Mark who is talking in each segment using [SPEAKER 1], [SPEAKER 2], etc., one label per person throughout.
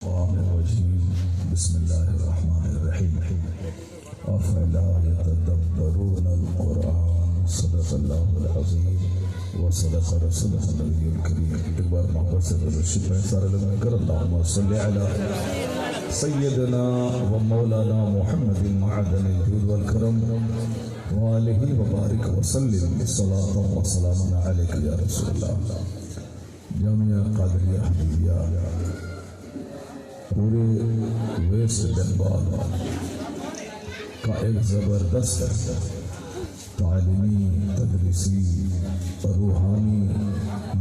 [SPEAKER 1] بسم الله الرحمن الرحيم أفلا يتدبرون القرآن صدق الله العظيم وصدق رسوله النبي الكريم. اكبر محبت سے رشید میں سارے لوگ کر اللهم صل على سيدنا ومولانا محمد معدن الجود والكرم وآله وبارك وسلم صلاة وسلام عليك يا رسول الله. جامعہ قادریہ حبیبیہ پورے ویسٹ بنگال کا ایک زبردست تعلیمی تدریسی اور روحانی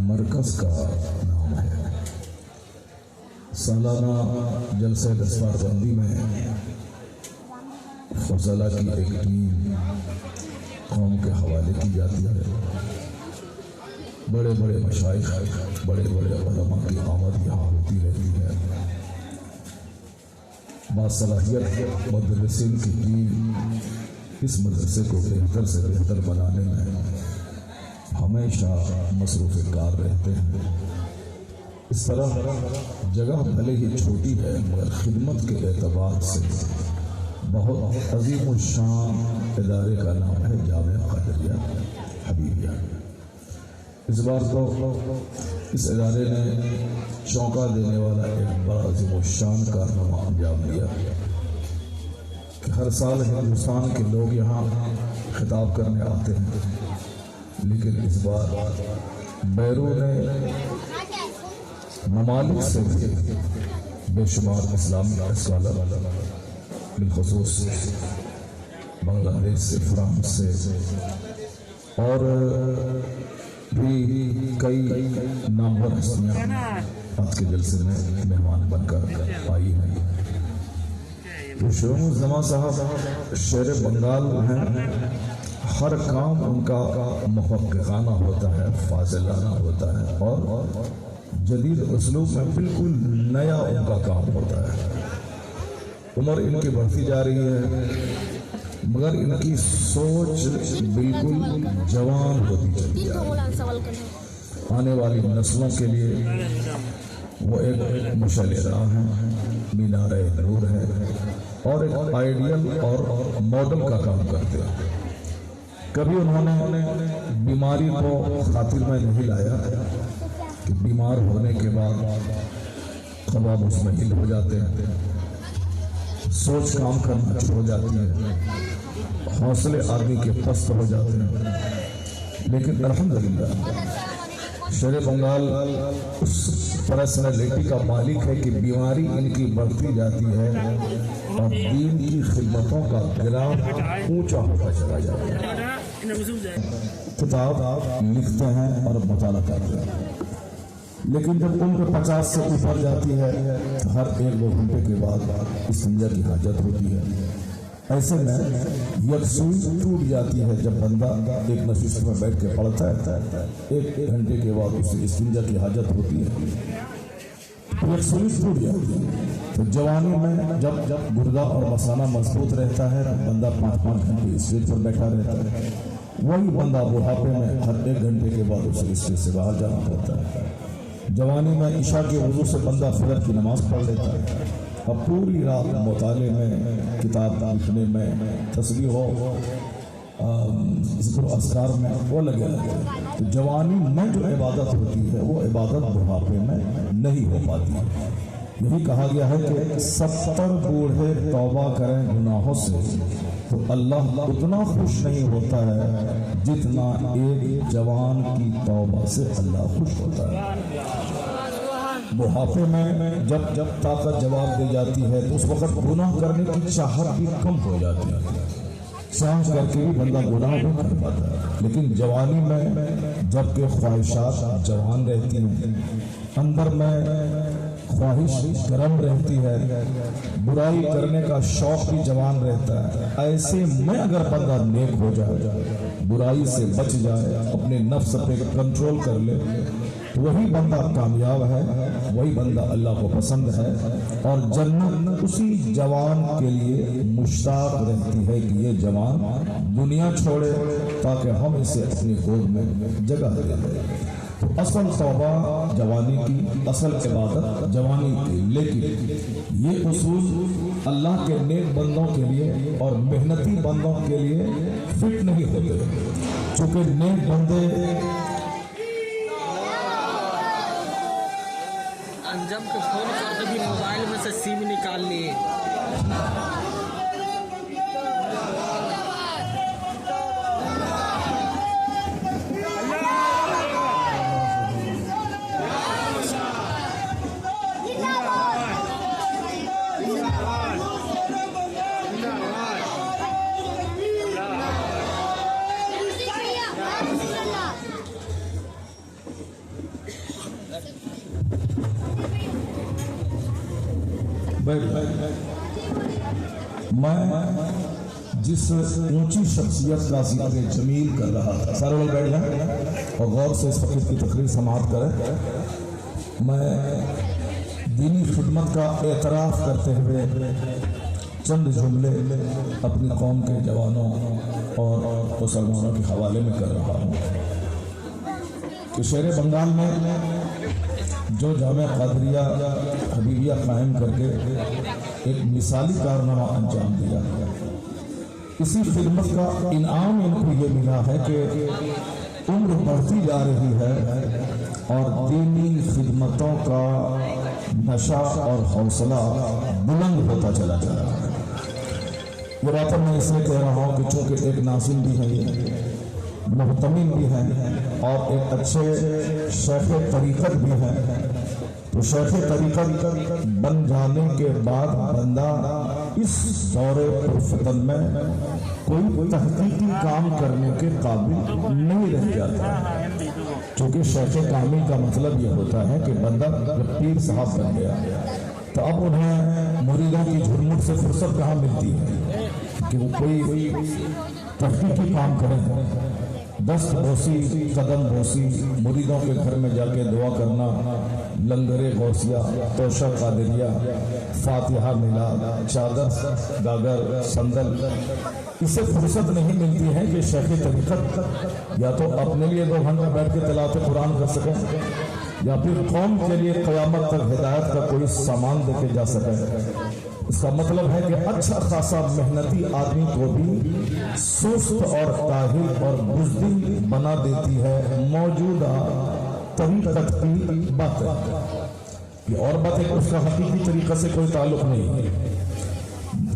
[SPEAKER 1] مرکز کا نام ہے. سالانہ جلسہ دستار بندی میں فضلہ کی ایک ٹیم قوم کے حوالے کی جاتی ہے. بڑے بڑے مشائخ بڑے بڑے علماء کی آمد یہاں ہوتی رہتی ہے. باصلاحیت مدرسین کی ٹیم اس مدرسے کو بہتر سے بہتر بنانے میں ہمیشہ مصروف کار رہتے ہیں. اس طرح جگہ بھلے ہی چھوٹی ہے مگر خدمت کے اعتبار سے بہت عظیم الشان ادارے کا نام ہے جامعہ قادریہ حبیبیہ. اس بار تو اس ادارے نے چونکا دینے والا ایک بڑا عظیم الشان کارنامہ انجام دیا کہ ہر سال ہندوستان کے لوگ یہاں خطاب کرنے آتے ہیں، لیکن اس بار بیرون ممالک سے بے شمار اسلامی اسکالر بالخصوص بنگلہ دیش سے، فرانس سے اور بھی کئی نامور ہستیاں آج کے جلسے میں مہمان بن کر آئی ہیں. شروع زمان صاحب شیر بنگال ہیں. ہر کام ان کا محققانہ ہوتا ہے، فاضلانہ ہوتا ہے اور جدید اسلوب میں بالکل نیا ان کا کام ہوتا ہے. عمر ان کی بڑھتی جا رہی ہے مگر ان کی سوچ بالکل جوان ہوتی چلی جا رہی ہے. آنے والی نسلوں کے لیے وہ ایک مشعل راہ ہے، مینار نور ہے اور ایک آئیڈیل اور ماڈل کا کام کرتے ہیں. کبھی انہوں نے بیماری کو خاطر میں نہیں لایا کہ بیمار ہونے کے بعد قوا مطمئن ہو جاتے ہیں، سوچ کام کرنا چھوڑ جاتی ہے، حوصلے آدمی کے پست ہو جاتے ہیں. لیکن الحمدللہ شیر بنگال اس پرسنالٹی کا مالک ہے کہ بیماری ان کی بڑھتی جاتی ہے اور دین کی خدمتوں کا گراف اونچا ہوتا چلا جاتا ہے. کتاب لکھتے ہیں اور مطالعہ کرتے ہیں، لیکن جب عمر 50 سے اوپر جاتی ہے ہر 1-2 گھنٹے کے بعد استنجا کی حاجت ہوتی ہے. ایسے میں یکسوئی ٹوٹ جاتی ہے. جب بندہ ایک نشست میں بیٹھ کے پڑھتا ہے 1 گھنٹے کے بعد اسے استنجا کی حاجت ہوتی ہے، یکسوئی ٹوٹ جاتی ہے. تو جوانی میں جب گردہ اور مثانہ مضبوط رہتا ہے بندہ 5-5 گھنٹے اسٹیج پر بیٹھا رہتا ہے. وہی بندہ بڑھاپے میں ہر 1 گھنٹے کے بعد اسے اسٹیج سے باہر جانا پڑتا ہے. جوانی میں عشاء کے وضو سے بندہ فجر کی نماز پڑھ لیتا ہے، اب پوری رات مطالعے میں، کتاب لکھنے میں، تسبیح ہو، ذکر و اذکار میں وہ لگے. تو جوانی میں جو عبادت ہوتی ہے وہ عبادت بڑھاپے میں نہیں ہو پاتی. یہی کہا گیا ہے کہ 70 بوڑھے توبہ کریں گناہوں سے تو اللہ اتنا خوش نہیں ہوتا ہے جتنا ایک جوان کی توبہ سے اللہ خوش ہوتا ہے. بڑھاپے میں جب طاقت جواب دے جاتی ہے تو اس وقت گناہ کرنے کی چاہت بھی کم ہو جاتی ہے، سانس کر کے بھی بندہ گناہ نہیں کر پاتا ہے. لیکن جوانی میں جب کہ خواہشات جوان رہتی ہیں، اندر میں خواہش گرم رہتی ہے، برائی کرنے کا شوق بھی جوان رہتا ہے. ایسے میں اگر بندہ نیک ہو جائے، برائی سے بچ جائے، اپنے نفس پہ کنٹرول کر لے تو وہی بندہ کامیاب ہے، وہی بندہ اللہ کو پسند ہے اور جنت اسی جوان کے لیے مشتاق رہتی ہے کہ یہ جوان دنیا چھوڑے تاکہ ہم اسے اپنی گود میں جگہ دے دیں. تو اصل توبہ جوانی کی، اصل عبادت جوانی کی، لیکن یہ اصول اللہ کے نیک بندوں کے لیے اور محنتی بندوں کے لیے فٹ نہیں ہوتے، چونکہ نیک بندے
[SPEAKER 2] انجم کو فون کرتے بھی موبائل میں سے سیم نکال لیے۔
[SPEAKER 1] میں جس اونچی شخصیت کا ذکر جمیل کر رہا تھا، سارے لوگ بیٹھ جائیں اور غور سے اس وقت کی تقریر سماعت کریں۔ میں دینی خدمت کا اعتراف کرتے ہوئے چند جملے اپنی قوم کے جوانوں اور مسلمانوں کے حوالے میں کر رہا ہوں کہ شیر بنگال میں جو جامعہ قادریہ حبیبیہ قائم کر کے ایک مثالی کارنامہ انجام دیا، اسی خدمت کا انعام ان کو یہ ملا ہے کہ عمر بڑھتی جا رہی ہے اور دینی خدمتوں کا نشہ اور حوصلہ بلند ہوتا چلا جا رہا ہے۔ یہ بات میں اس لیے کہہ رہا ہوں کہ چونکہ ایک ناظم بھی ہے، یہ محتمم بھی ہیں اور ایک اچھے شیخ طریقت بھی ہیں، تو شیخ طریقت بن جانے کے بعد بندہ اس دور پرفتن میں کوئی تحقیقی کام کرنے کے قابل نہیں رہ جاتا، کیونکہ شیخ کامل کا مطلب یہ ہوتا ہے کہ بندہ جب پیر صاحب بن گیا تو اب انہیں مریدوں کی جھرمٹ سے فرصت کہاں ملتی ہے کہ وہ کوئی تحقیقی کام کریں۔ دست بوسی، قدم بوسی، مریدوں کے گھر میں جا کے دعا کرنا، لنگر غوثیہ، توشہ قادریہ، فاتحہ میلاد، چادر گاگر سندل، اس سے فرصت نہیں ملتی ہے کہ شیخ طریقت یا تو اپنے لیے 2 گھنٹہ بیٹھ کے تلاوت قرآن کر سکیں یا پھر قوم کے لیے قیامت تک ہدایت کا کوئی سامان دے کے جا سکے۔ اس کا مطلب ہے کہ اچھا خاصا محنتی آدمی کو بھی سست اور کاہل اور بزدل بنا دیتی ہے موجودہ طریقت کی باتیں۔ یہ اور بات ہے کہ اس کا حقیقی طریقہ سے کوئی تعلق نہیں ہے،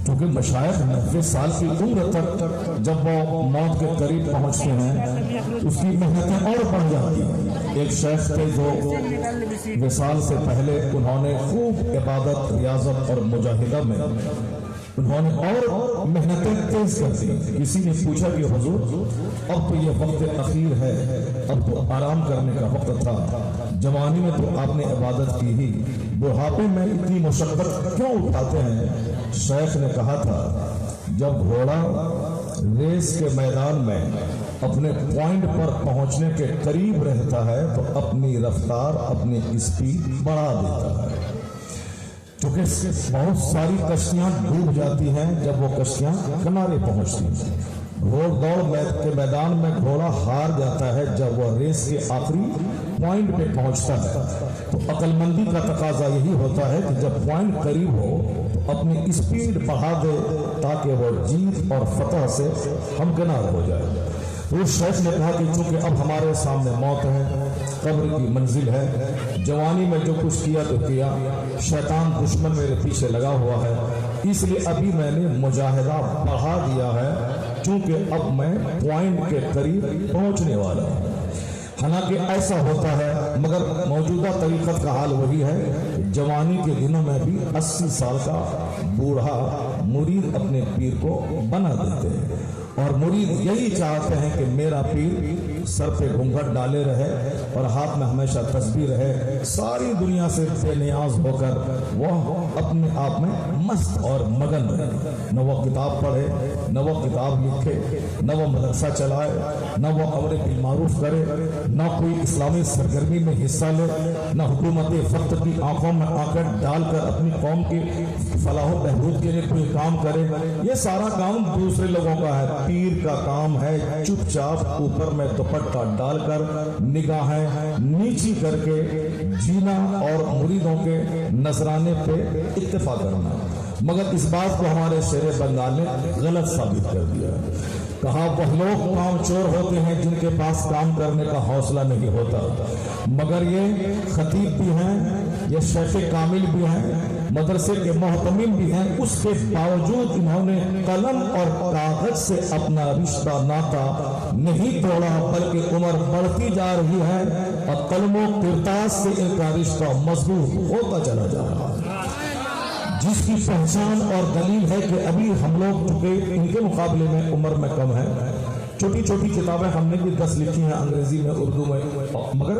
[SPEAKER 1] کیونکہ مشائخ 90 سال کی عمر تک جب وہ موت کے قریب پہنچتے ہیں اس کی محنتیں اور بڑھ جاتی ہیں۔ ایک شیخ تھے جو وصال سے پہلے انہوں نے خوب عبادت، ریاضت اور مجاہدہ میں انہوں نے اور محنتیں تیز کر دی۔ کسی نے پوچھا کہ حضور اب تو یہ وقت اخیر ہے، اب تو آرام کرنے کا وقت تھا، جوانی میں تو آپ نے عبادت کی ہی، بڑھاپے میں اتنی مشقت کیوں اٹھاتے ہیں؟ شیخ نے کہا تھا جب گھوڑا ریس کے میدان میں اپنے پوائنٹ پر پہنچنے کے قریب رہتا ہے تو اپنی رفتار، اپنی اسپیڈ بڑھا دیتا ہے، کیونکہ بہت ساری کشتیاں ڈوب جاتی ہیں جب وہ کشتیاں کنارے پہنچتی ہیں۔ گھوڑ دوڑ کے میدان میں گھوڑا ہار جاتا ہے جب وہ ریس کے آخری پوائنٹ پہ پہنچتا ہے، تو عقل مندی کا تقاضا یہی ہوتا ہے کہ جب پوائنٹ قریب ہو تو اپنی اسپیڈ بڑھا دے تاکہ وہ جیت اور فتح سے ہمکنار ہو جائے۔ اس شیخ نے کہا کہ چونکہ اب ہمارے سامنے موت ہے، قبر کی منزل ہے، جوانی میں جو کچھ کیا تو کیا، شیطان دشمن میرے پیچھے لگا ہوا ہے، اس لیے ابھی میں نے مجاہدہ بڑھا دیا ہے، چونکہ اب میں پوائنٹ کے قریب پہنچنے والا ہوں۔ حالانکہ ایسا ہوتا ہے، مگر موجودہ طریقت کا حال وہی ہے، جوانی کے دنوں میں بھی 80 سال کا بوڑھا مرید اپنے پیر کو بنا دیتے ہیں، اور مرید یہی چاہتے ہیں کہ میرا پیر سر پہ گھونگھٹ ڈالے رہے اور ہاتھ میں ہمیشہ تسبیح رہے، ساری دنیا سے بے نیاز ہو کر وہ اپنے آپ میں مست اور مگن رہے، نہ وہ کتاب پڑھے، نہ وہ کتاب لکھے، نہ وہ مدرسہ چلائے، نہ وہ امر بالمعروف کرے، نہ کوئی اسلامی سرگرمی میں حصہ لے، نہ حکومت وقت کی آنکھوں میں آنکھیں ڈال کر اپنی قوم کی فلاح و بہبود کے لیے کوئی کام کرے. یہ سارا کام دوسرے لوگوں کا ہے. پیر کا کام ہے چپ چاپ اوپر میں دوپٹہ ڈال کر نگاہیں نیچی کر کے جینا اور مریدوں کے نذرانے پہ اتفاق کرنا. مگر اس بات کو ہمارے شیر بنگال نے غلط ثابت کر دیا. کہا وہ لوگ کام چور ہوتے ہیں جن کے پاس کام کرنے کا حوصلہ نہیں ہوتا. مگر یہ خطیب بھی ہیں, یہ شیخ کامل بھی ہیں, مدرسے کے محتمم بھی ہیں, اس کے باوجود انہوں نے قلم اور کاغذ سے اپنا رشتہ ناتا نہیں توڑا, بلکہ عمر بڑھتی جا رہی ہے اور قلم و کرتاس سے ان کا رشتہ مضبوط ہوتا چلا جا رہا ہے. جس کی پہچان اور دلیل ہے کہ ابھی ہم لوگ چونکہ ان کے مقابلے میں عمر میں کم ہے, چھوٹی چھوٹی کتابیں ہم نے بھی 10 لکھی ہیں انگریزی میں, اردو میں, مگر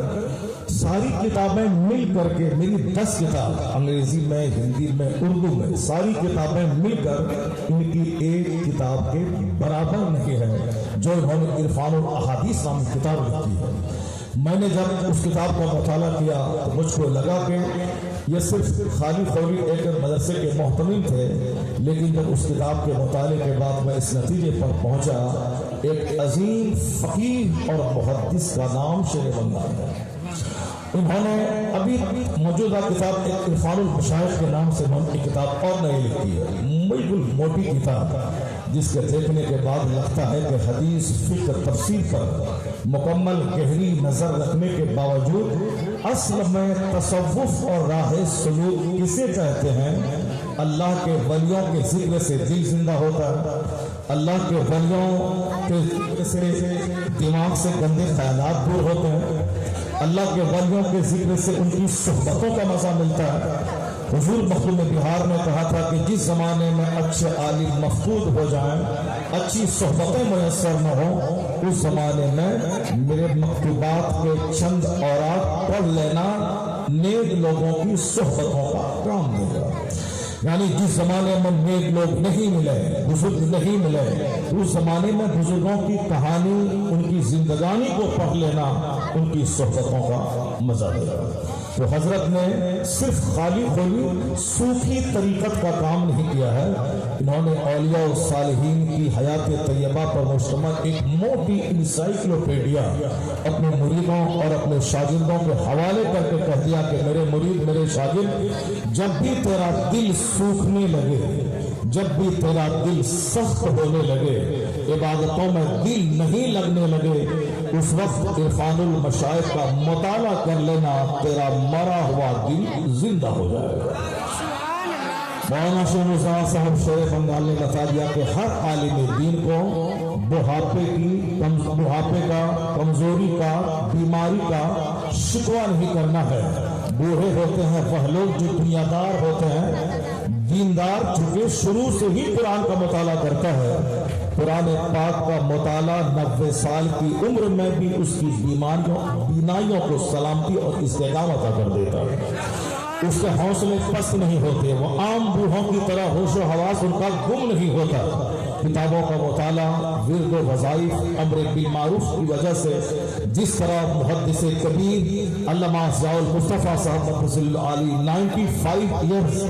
[SPEAKER 1] ساری کتابیں مل کر کے میری 10 کتاب انگریزی میں, ہندی میں, اردو میں, ساری کتابیں مل کر ان کی ایک کتاب کے برابر نہیں ہے جو انہوں نے عرفان الاحادیث نامی کتاب لکھی ہے. میں نے جب اس کتاب کا مطالعہ کیا تو مجھ کو لگا کہ یہ صرف خالی خوری ایک مدرسے کے محتمم تھے, لیکن جب اس کتاب کے مطالعے کے بعد میں اس نتیجے پر پہنچا ایک عظیم فقیہ اور محدث کا نام شیر بنگال ہے. انہوں نے ابھی موجودہ کتاب ایک عرفان المشائخ کے نام سے کی کتاب اور نہیں لکھی ہے, بالکل موٹی کتاب جس کے دیکھنے کے بعد لگتا ہے کہ حدیث فقہ تفسیر پر مکمل گہری نظر رکھنے کے باوجود اصل میں تصوف اور راہ سلوک کسے کہتے ہیں. اللہ کے ولیوں کے ذکر سے دل زندہ ہوتا ہے, اللہ کے ولیوں کے ذکر سے دماغ سے گندے خیالات دور ہوتے ہیں, اللہ کے ولیوں کے ذکر سے ان کی صحبتوں کا مزہ ملتا ہے. حضور مخدوم بہار نے کہا تھا کہ جس زمانے میں اچھے عالم مفقود ہو جائیں, اچھی صحبتیں میسر نہ ہوں, اس زمانے میں میرے مکتوبات کے چند اوراق پڑھ لینا نیک لوگوں کی صحبتوں کا کام دے گا. یعنی جس زمانے میں نیک لوگ نہیں ملے, بزرگ نہیں ملے, اس زمانے میں بزرگوں کی کہانی, ان کی زندگانی کو پڑھ لینا ان کی صحبتوں کا مزہ دے گا. تو حضرت نے صرف خالی خوری صوفی طریقت کا کام نہیں کیا ہے, انہوں نے اولیاء و صالحین کی حیات طیبہ پر مشتمل ایک موٹی انسائکلوپیڈیا اپنے مریدوں اور اپنے شاگردوں کے حوالے کر کے کہہ دیا کہ میرے مرید, میرے شاگرد, جب بھی تیرا دل سوکھنے لگے, جب بھی تیرا دل سخت ہونے لگے, عبادتوں میں دل نہیں لگنے لگے, اس وقت عرفان المشائخ کا مطالعہ کر لینا, تیرا مرا ہوا دل زندہ ہو جائے گا. مولانا شیخ رضا صاحب شیر بنگال نے بتا دیا کہ ہر عالم دین کو بڑھاپے کا, کمزوری کا, بیماری کا شکوہ نہیں کرنا ہے. بوڑھے ہوتے ہیں وہ لوگ جو دنیا دار ہوتے ہیں, دیندار چونکہ شروع سے ہی قرآن کا مطالعہ کرتا ہے, قرآن پاک کا مطالعہ 90 سال کی عمر میں بھی اس کی بینائیوں کو سلامتی اور استحکام عطا کر دیتا ہے. اس کے حوصلے پست نہیں ہوتے, وہ عام بوڑھوں کی طرح ہوش و حواس ان کا گم نہیں ہوتا. کتابوں کا مطالعہ, ورد و وظائف, امر بالمعروف کی وجہ سے جس طرح محدث کبیر علامہ ضیاء المصطفیٰ صاحب مقدس العالی 95 ایئرز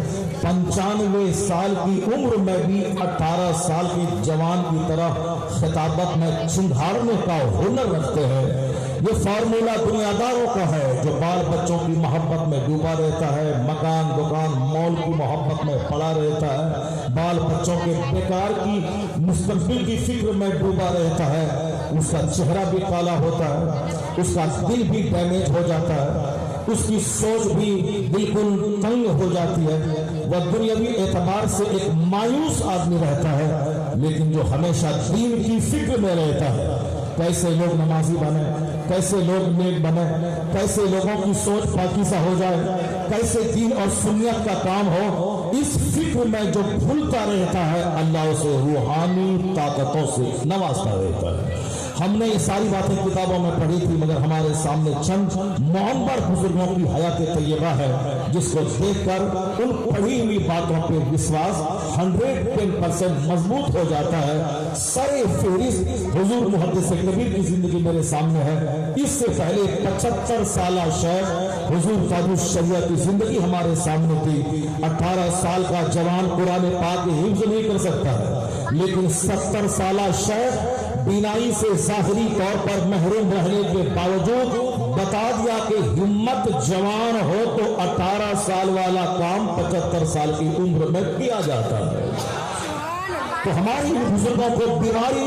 [SPEAKER 1] 95 سال کی عمر میں بھی 18 سال کے جوان کی طرح خطابت میں چنگھاڑنے کا ہنر رکھتے ہیں. یہ فارمولہ دنیا داروں کا ہے جو بال بچوں کی محبت میں ڈوبا رہتا ہے, مکان دکان مال کی محبت میں پڑا رہتا ہے, بال بچوں کے بیکار کی مستقبل کی فکر میں ڈوبا رہتا ہے. اس کا چہرہ بھی کالا ہوتا ہے, اس کا دل بھی ڈیمیج ہو جاتا ہے, اس کی سوچ بھی بالکل تنگ ہو جاتی ہے. وہ دنیاوی اعتبار سے ایک مایوس آدمی رہتا ہے, لیکن جو ہمیشہ دین کی فکر میں رہتا ہے, کیسے لوگ نمازی بنے, کیسے لوگ نیک بنے, کیسے لوگوں کی سوچ پاکیزہ ہو جائے, کیسے دین اور سنت کا کام ہو, اس فکر میں جو بھولتا رہتا ہے اللہ اسے روحانی طاقتوں سے نوازتا رہتا ہے. हमने ये सारी बातें किताबों में पढ़ी थी, मगर हमारे सामने चंद मुअम्बर बुजुर्गों की हयात तैयबा है, जिसको देखकर उन पढ़ी हुई बातों पे विश्वास 110% मजबूत हो जाता है। सरे फहरिस्त हुजूर मुहद्दिस कबीर की जिंदगी मेरे सामने है। इससे पहले 75 साल शेख हुजूर कादुस शरिया की जिंदगी हमारे सामने थी। 18 साल का जवान कुरान पाक की हिफ्ज नहीं कर सकता है, लेकिन 70 साल शेख बीनाई से ज़ाहिरी तौर पर महरूम रहने के बावजूद बता दिया कि हिम्मत जवान हो तो 18 साल वाला काम 75 साल की उम्र में किया जाता है। तो हमारी बुजुर्गों को बीमारी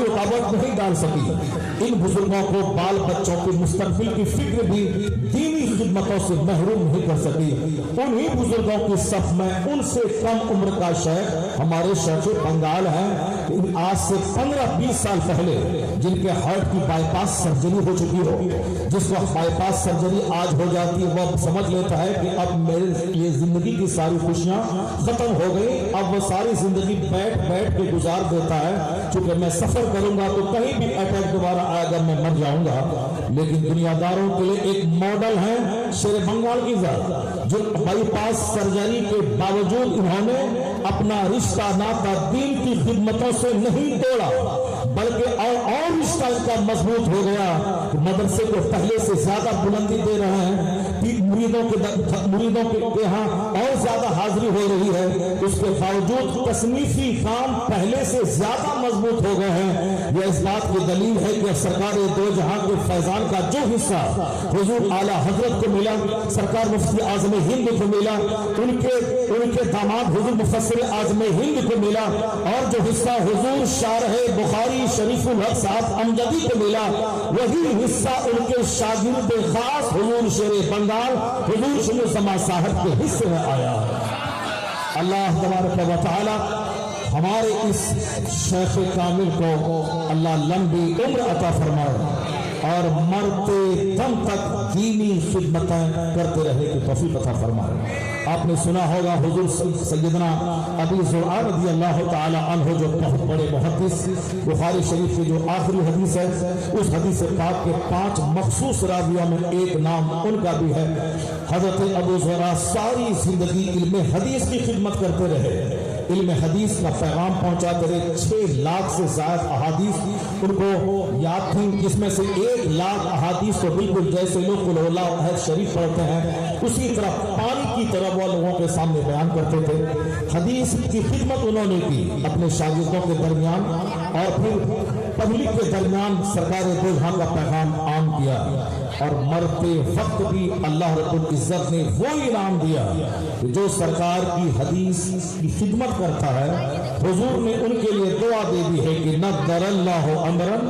[SPEAKER 1] रुकावट नहीं डाल सकी। इन बुजुर्गों को बाल बच्चों के मुस्तकबिल की फिक्र भी दीनी खिदमतों से महरूम नहीं कर सकी। उन्हीं बुजुर्गों की सफ में उनसे कम उम्र का शेख हमारे शेख बंगाल हैं। आज से 15-20 साल पहले जिनके हार्ट की बाईपास सर्जरी हो चुकी हो, जिसको बाईपास सर्जरी आज हो जाती है, वह समझ लेता है कि अब मेरे लिए जिंदगी की सारी खुशियां खत्म हो गई। अब वो सारी जिंदगी बैठ बैठ के गुजार देता है, क्योंकि मैं सफर करूंगा तो कहीं भी अटैक दोबारा आएगा, मैं मर जाऊंगा। लेकिन दुनियादारों के लिए एक मॉडल है शेर बंगाल की जात, जो बाईपास सर्जरी के बावजूद इन्होंने अपना रिश्ता नाता दीन की खिदमतों से नहीं तोड़ा, बल्कि और रिश्ता इनका मजबूत हो गया। मदरसे को पहले से ज्यादा बुलंदी दे रहे हैं, मुरीदों के यहाँ और ज्यादा हाजिरी हो रही है। उसके बावजूद तसनीफी काम पहले से ज्यादा मजबूत हो गए हैं। यह इस बात की दलील है कि सरकार दो जहां के फैजान का जो हिस्सा हुजूर आला हजरत को मिला, सरकार मुफ्ती आजम हिंद को मिला, उनके दामाद हुजूर मुफस्सिर आजम हिंद को मिला, और जो हिस्सा हुजूर शारह बुखारी शरीफुल हक साहब अमजदी को मिला, वही हिस्सा उनके शागिर्द खास हुजूर शेर बंगाल हुजूर शुरू समा साहब के हिस्से में आया। अल्लाह तबारक व तआला हमारे इस शेख कामिल को अल्लाह लंबी उम्र अता फरमाए और मरते दम तक दीनी खिदमतें करते रहने की तौफीक अता फरमाए। आपने सुना होगा हुजूर सैयदना अबी ज़ुरआ रज़ी अल्लाह तआला अन्हु, जो बहुत बड़े मुहद्दिस, बुखारी शरीफ की जो आखिरी हदीस है, उस हदीस पाक के 5 मखसूस रावियों में एक नाम उनका भी है। हजरत अबू ज़ुरआ सारी जिंदगी इल्म हदीस की खिदमत करते रहे, इल्म हदीस का पैगाम पहुंचाते रहे। 6 लाख से ज्यादा अहादीस उनको याद थी, जिसमें से 1 लाख अहादीस तो बिल्कुल जैसे लोग कुल अहद शरीफ पढ़ते हैं उसी तरह पानी की तरह वो लोगों के सामने बयान करते थे। हदीस की खिदमत उन्होंने की अपने शागिर्दों के दरमियान, और फिर पब्लिक के दरमियान सरकार दो जहां का पैगाम आम किया। और मरते वक्त भी अल्लाह रब्बुल इज्जत ने वो इनाम दिया कि जो सरकार की हदीस की खिदमत करता है, हुजूर ने उनके लिए दुआ दे दी है कि नद्दरल्लाहु अमरन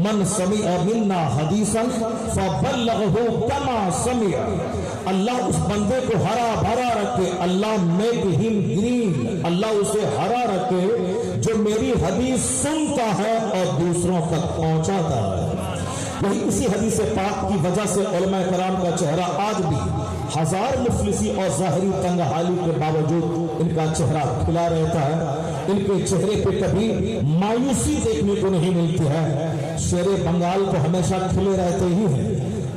[SPEAKER 1] मन समिअ मिन्ना हदीसन फबल्लगहु कमा समिअ। अल्लाह उस बंदे को हरा भरा रखे, अल्लाह मेक हिम ग्रीन, अल्लाह उसे हरा रखे जो मेरी हदीस सुनता है और दूसरों तक पहुंचाता है। वही इसी हदीस पाक की वजह से उलमा कराम का चेहरा आज भी हजार मुफलिसी और ज़ाहिरी तंगहाली के बावजूद इनका चेहरा खिला रहता है। इनके चेहरे पे कभी मायूसी देखने को नहीं मिलती है। शेर बंगाल तो हमेशा खिले रहते ही हैं।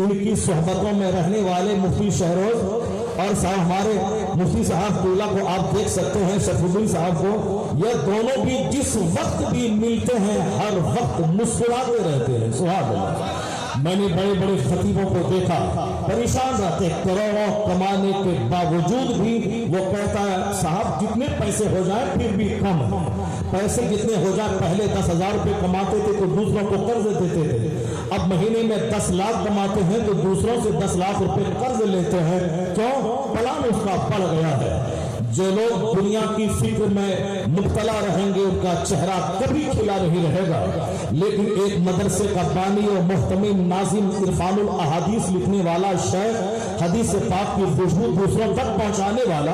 [SPEAKER 1] इनकी सोहबतों में रहने वाले मुफ्ती शहरोज और साहब हमारे मुफ्ती साहब दूल्हा को आप देख सकते हैं, शफीउद्दीन साहब को, यह दोनों भी जिस वक्त भी मिलते हैं हर वक्त मुस्कुराते रहते हैं। सुभान अल्लाह। मैंने बड़े बड़े खतीबों को देखा परेशान रहते, करोड़ों कमाने के बावजूद भी वो कहता है साहब जितने पैसे हो जाए फिर भी कम है। पैसे जितने हो जाए, पहले 10,000 रुपये कमाते थे तो दूसरों को कर्ज देते थे, अब महीने में 10 लाख कमाते हैं तो दूसरों से 10 लाख रुपए कर्ज लेते हैं। क्यों? प्लान उसका बढ़ गया है। जो लोग दुनिया की फिक्र में मुब्तला रहेंगे उनका चेहरा कभी खिला नहीं रहेगा। लेकिन एक मदरसे का बानी और मुहतमिम नाजिम इरफानुल अहादीस लिखने वाला शेख
[SPEAKER 3] حدیث پاک کی خوشبو دوسروں تک پہنچانے والا،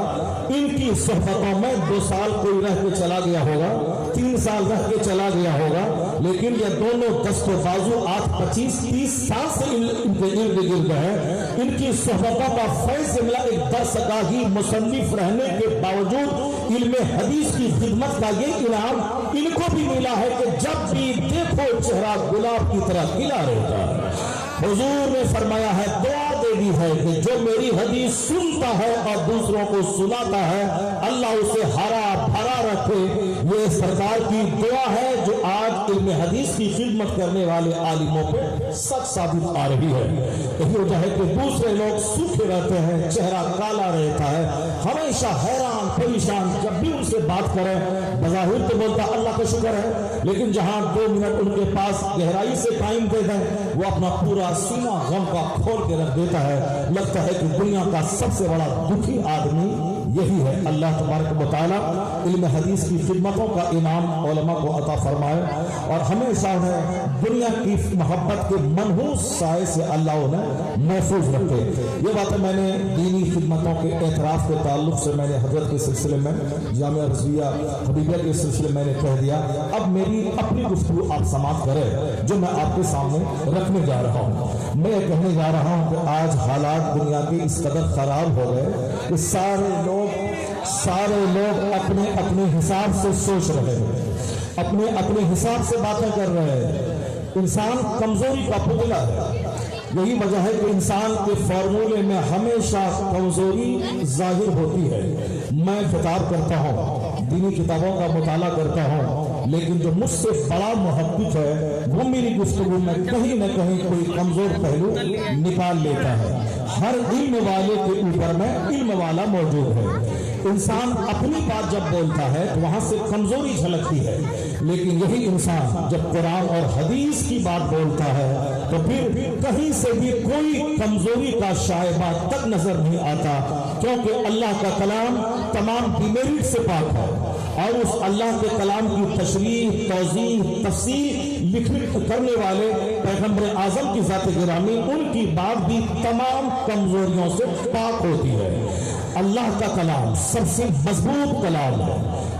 [SPEAKER 3] ان کی صحبتوں میں 2 سال کوئی رہ کے چلا گیا ہوگا، 3 سال رہ کے چلا گیا ہوگا، لیکن یہ دونوں دست و بازو 8، 25، 30 سال سے ان کے ارد گرد ہے۔ ان کی صحبتوں کا فیض سے ملا ایک درس گاہی مصنف رہنے کے باوجود علم حدیث کی خدمت کا یہ انعام ان کو بھی ملا ہے کہ جب بھی دیکھو چہرہ گلاب کی طرح کھلا رہتا ہے۔ حضور نے فرمایا ہے، دعا دے دی ہے کہ جو میری حدیث سنتا ہے اور دوسروں کو سناتا ہے، اللہ اسے ہرا بھرا رکھے۔ یہ سرکار کی دعا ہے جو آج علم حدیث کی خدمت کرنے والے عالموں پہ سچ ثابت آ رہی ہے۔ یہی وجہ ہے کہ دوسرے لوگ سوکھے رہتے ہیں، چہرہ کالا رہتا ہے، ہمیشہ حیران پریشان، جب بھی ان سے بات کریں بظاہر تو بولتا اللہ کا شکر ہے، لیکن جہاں 2 منٹ ان کے پاس گہرائی سے ٹائم دے دیں وہ اپنا پورا سینہ غم کا کھول کے رکھ دیتا ہے۔ لگتا ہے کہ دنیا کا سب سے بڑا دکھی آدمی یہی ہے۔ اللہ تبارک و تعالی علم حدیث کی خدمتوں کا انعام علماء کو عطا فرمائے اور ہمیشہ انہیں دنیا کی محبت کے منحوس سائے سے اللہ انہیں محفوظ رکھے۔ یہ باتیں میں نے دینی خدمتوں کے اعتراف کے تعلق سے میں نے حضرت کے سلسلے میں، جامعہ رضویہ حبیبیہ کے سلسلے میں نے کہہ دیا۔ اب میری اپنی گفتگو آپ سماعت کریں جو میں آپ کے سامنے رکھنے جا رہا ہوں۔ میں یہ کہنے جا رہا ہوں کہ آج حالات دنیا کے اس قدر خراب ہو گئے کہ سارے لوگ اپنے اپنے حساب سے سوچ رہے ہیں، اپنے اپنے حساب سے باتیں کر رہے ہیں۔ انسان کمزوری کا پتلا ہے۔ یہی وجہ ہے کہ انسان کے فارمولے میں ہمیشہ کمزوری ظاہر ہوتی ہے۔ میں خطاب کرتا ہوں، دینی کتابوں کا مطالعہ کرتا ہوں، لیکن جو مجھ سے بڑا محقق ہے وہ میری گفتگو میں کہیں نہ کہیں کوئی کمزور پہلو نکال لیتا ہے۔ ہر علم والے کے اوپر میں علم والا موجود ہے۔ انسان اپنی بات جب بولتا ہے تو وہاں سے کمزوری جھلکتی ہے، لیکن یہی انسان جب قرآن اور حدیث کی بات بولتا ہے تو پھر کہیں سے بھی کوئی کمزوری کا شائبہ تک نظر نہیں آتا، کیونکہ اللہ کا کلام تمام ڈیمیرٹ سے پاک ہے اور اس اللہ کے کلام کی تشریح، توضیح، تفسیر کرنے والے پیغمبر اعظم کی ذات گرامی، ان کی بات بھی تمام کمزوریوں سے پاک ہوتی ہے۔ اللہ کا کلام سب سے مضبوط کلام ہے،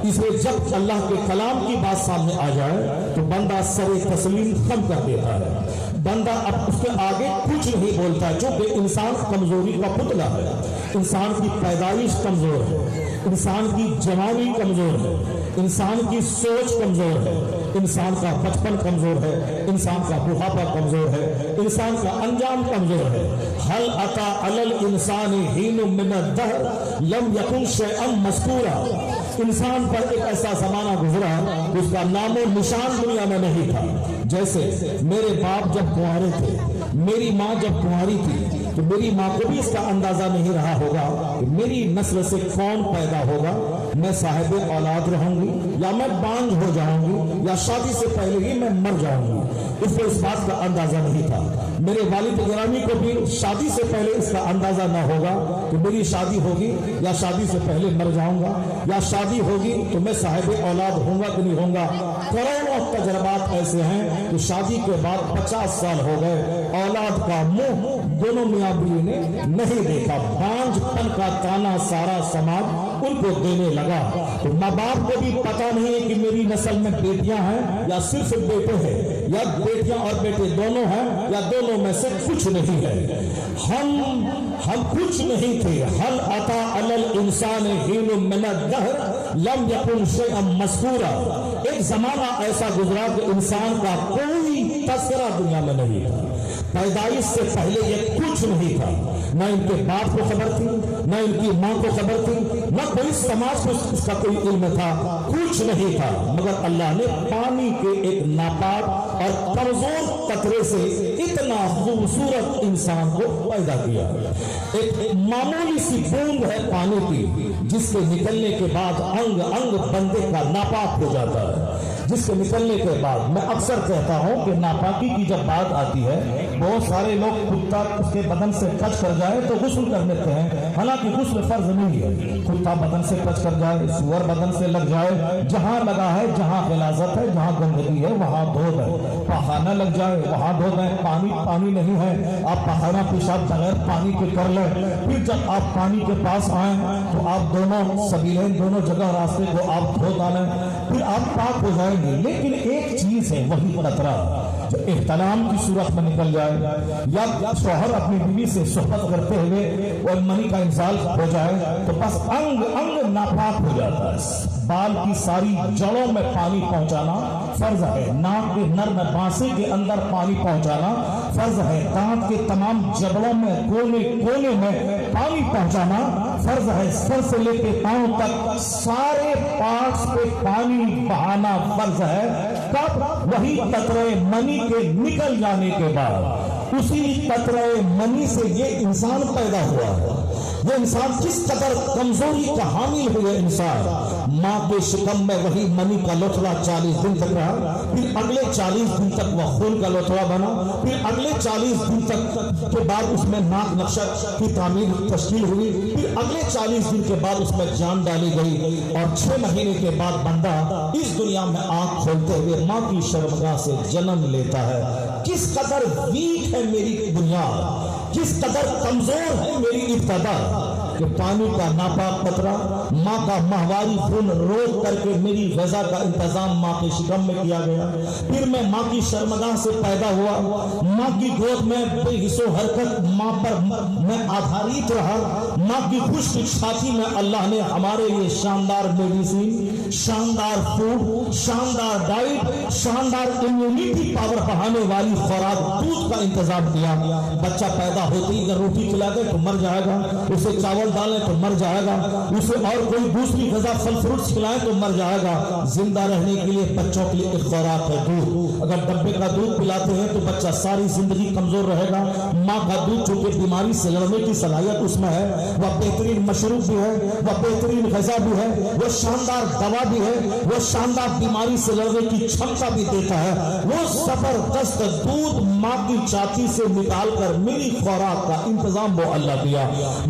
[SPEAKER 3] اس لیے جب اللہ کے کلام کی بات سامنے آ جائے تو بندہ سر تسلیم کم کر دیتا ہے، بندہ اب اس کے آگے کچھ نہیں بولتا ہے، چونکہ انسان کمزوری کا پتلا ہے۔ انسان کی پیدائش کمزور ہے، انسان کی جوانی کمزور ہے، انسان کی سوچ کمزور ہے، انسان کا بچپن کمزور ہے، انسان کا بڑھاپا کمزور ہے، انسان کا انجام کمزور ہے۔ هل اتى على الانسان حين من الدهر لم يكن شيئا مذكورا۔ انسان پر ایک ایسا زمانہ گزرا اس کا نام و نشان دنیا میں نہیں تھا۔ جیسے میرے باپ جب کنوارے تھے، میری ماں جب کنواری تھی، تو میری ماں کو بھی اس کا اندازہ نہیں رہا ہوگا کہ میری نسل سے کون پیدا ہوگا، میں صاحب اولاد رہوں گی یا میں بانجھ ہو جاؤں گی یا شادی سے پہلے ہی میں مر جاؤں گی۔ اس کو اس بات کا اندازہ نہیں تھا۔ میرے والد گرامی کو بھی شادی سے پہلے اس کا اندازہ نہ ہوگا کہ میری شادی ہوگی یا شادی سے پہلے مر جاؤں گا، یا شادی ہوگی تو میں صاحب اولاد ہوں گا کہ نہیں ہوں گا۔ کروڑوں تجربات ایسے ہیں کہ شادی کے بعد 50 سال ہو گئے، اولاد کا منہ دونوں میاں بیوی نے نہیں دیکھا، بانجھ پن کا تانا سارا سماج ان کو دینے لگا۔ تو ماں باپ کو بھی پتا نہیں ہے کہ میری نسل میں بیٹیاں ہیں یا صرف بیٹے ہیں، یا بیٹیاں اور بیٹے دونوں ہیں یا دونوں میں سے کچھ نہیں ہے۔ ہم کچھ نہیں تھے۔ هل اتى على الانسان حين من الدهر لم يكن شيئا مذكورا۔ ایک زمانہ ایسا گزرا کہ انسان کا کوئی تذکرہ دنیا میں نہیں تھا، پیدائش سے پہلے یہ کچھ نہیں تھا، نہ ان کے باپ کو خبر تھی، نہ ان کی ماں کو خبر تھی، نہ کوئی سماج کو اس کا کوئی علم تھا، کچھ نہیں تھا، مگر اللہ نے پانی کے ایک ناپاک اور کمزور قطرے سے اتنا خوبصورت انسان کو پیدا کیا۔ ایک معمولی سی بوند ہے پانی کی، جس کے نکلنے کے بعد انگ انگ بندے کا ناپاک ہو جاتا ہے۔ جس کے نکلنے کے بعد میں اکثر کہتا ہوں کہ ناپاکی کی جب بات آتی ہے، بہت سارے لوگ کتا اس کے بدن سے ٹچ کر جائے تو غسل کر لیتے ہیں، हालांकि गुस्ल फर्ज नहीं है। कुत्ता बदन से टच कर जाए, सुअर बदन से लग जाए, जहां लगा है, जहां गिलाजत है, जहां गंदगी है वहां धो दें। पखाना लग जाए वहां धो दें। पानी नहीं है, आप पखाना पेशाब बगैर पानी के कर लें। फिर जब आप पानी के पास आए तो आप दोनों सबीलें, दोनों जगह रास्ते को आप धो डालें, फिर आप पाक हो जाएंगे। लेकिन एक चीज है, वही कतरा जो एहतराम की सूरत में निकल जाए, या शौहर अपनी बीवी से सोहबत करते हुए और मनी का इंसाल हो जाए तो बस अंग अंग नापाक हो जाता है। बाल की सारी जड़ों में पानी पहुंचाना फर्ज है। नाक के नर्म बांसे के अंदर पानी पहुंचाना फर्ज है। दांत के तमाम जबड़ों में कोने कोने में पानी पहुंचाना फर्ज है। सर से लेके पांव तक सारे पार्ट्स पे पानी बहाना फर्ज है। कब? वही कतरे मनी के निकल जाने के बाद। उसी कतरे मनी से ये इंसान पैदा हुआ है। ये इंसान किस कदर कमजोरी का हामिल हुए इंसान, माँ के शिकम में वही मनी का लोथड़ा 40 दिन तक रहा, फिर अगले 40 दिन तक वह खून का लोथड़ा बना, फिर अगले 40 दिन तक के बाद उसमें नाक नक्शा की तामीर तश्कील हुई, फिर अगले 40 दिन के बाद उसमें जान डाली गई और 6 महीने के बाद बंदा इस दुनिया में आंख खोलते हुए माँ की शर्मगाह से जन्म लेता है। किस कदर वीक है मेरी बुनियाद, किस कदर कमजोर है मेरी इब्तदा कि पानी का नापाक कतरा, माँ का माहवारी खून रोक करके मेरी ग़िज़ा का इंतजाम माँ के शिकम में किया गया। फिर मैं माँ की शर्मगाह से पैदा हुआ, माँ की गोद में बेहिस्सो हरकत माँ पर मैं आधारित रहा। माँ की खुश्क छाती में अल्लाह ने हमारे लिए शानदार मेडिसिन, शानदार फूड, शानदार डाइट, शानदार इम्यूनिटी पावर बढ़ाने वाली खुराक दूध का इंतजाम किया। बच्चा पैदा होते ही अगर रोटी खिला दे तो मर जाएगा, उसे चावल डालें तो मर जाएगा, उसे और कोई दूसरी ग़िज़ा फल फ्रूट्स खिलाएं तो मर जाएगा। जिंदा रहने के लिए बच्चों के लिए एक खुराक है दूध। अगर डब्बे का दूध पिलाते हैं तो बच्चा सारी जिंदगी कमजोर रहेगा। माँ का दूध चूंकि बीमारी से लड़ने की सलाहियत उसमें है, वह बेहतरीन मशरूब भी है, वह बेहतरीन ग़िज़ा भी है, वह शानदार दवा भी है, वह शानदार बीमारी से लड़ने की क्षमता भी देता है। वो जबरदस्त दूध माँ की छाती से निकाल कर मेरी खुराक का इंतजाम वो अल्लाह दिया।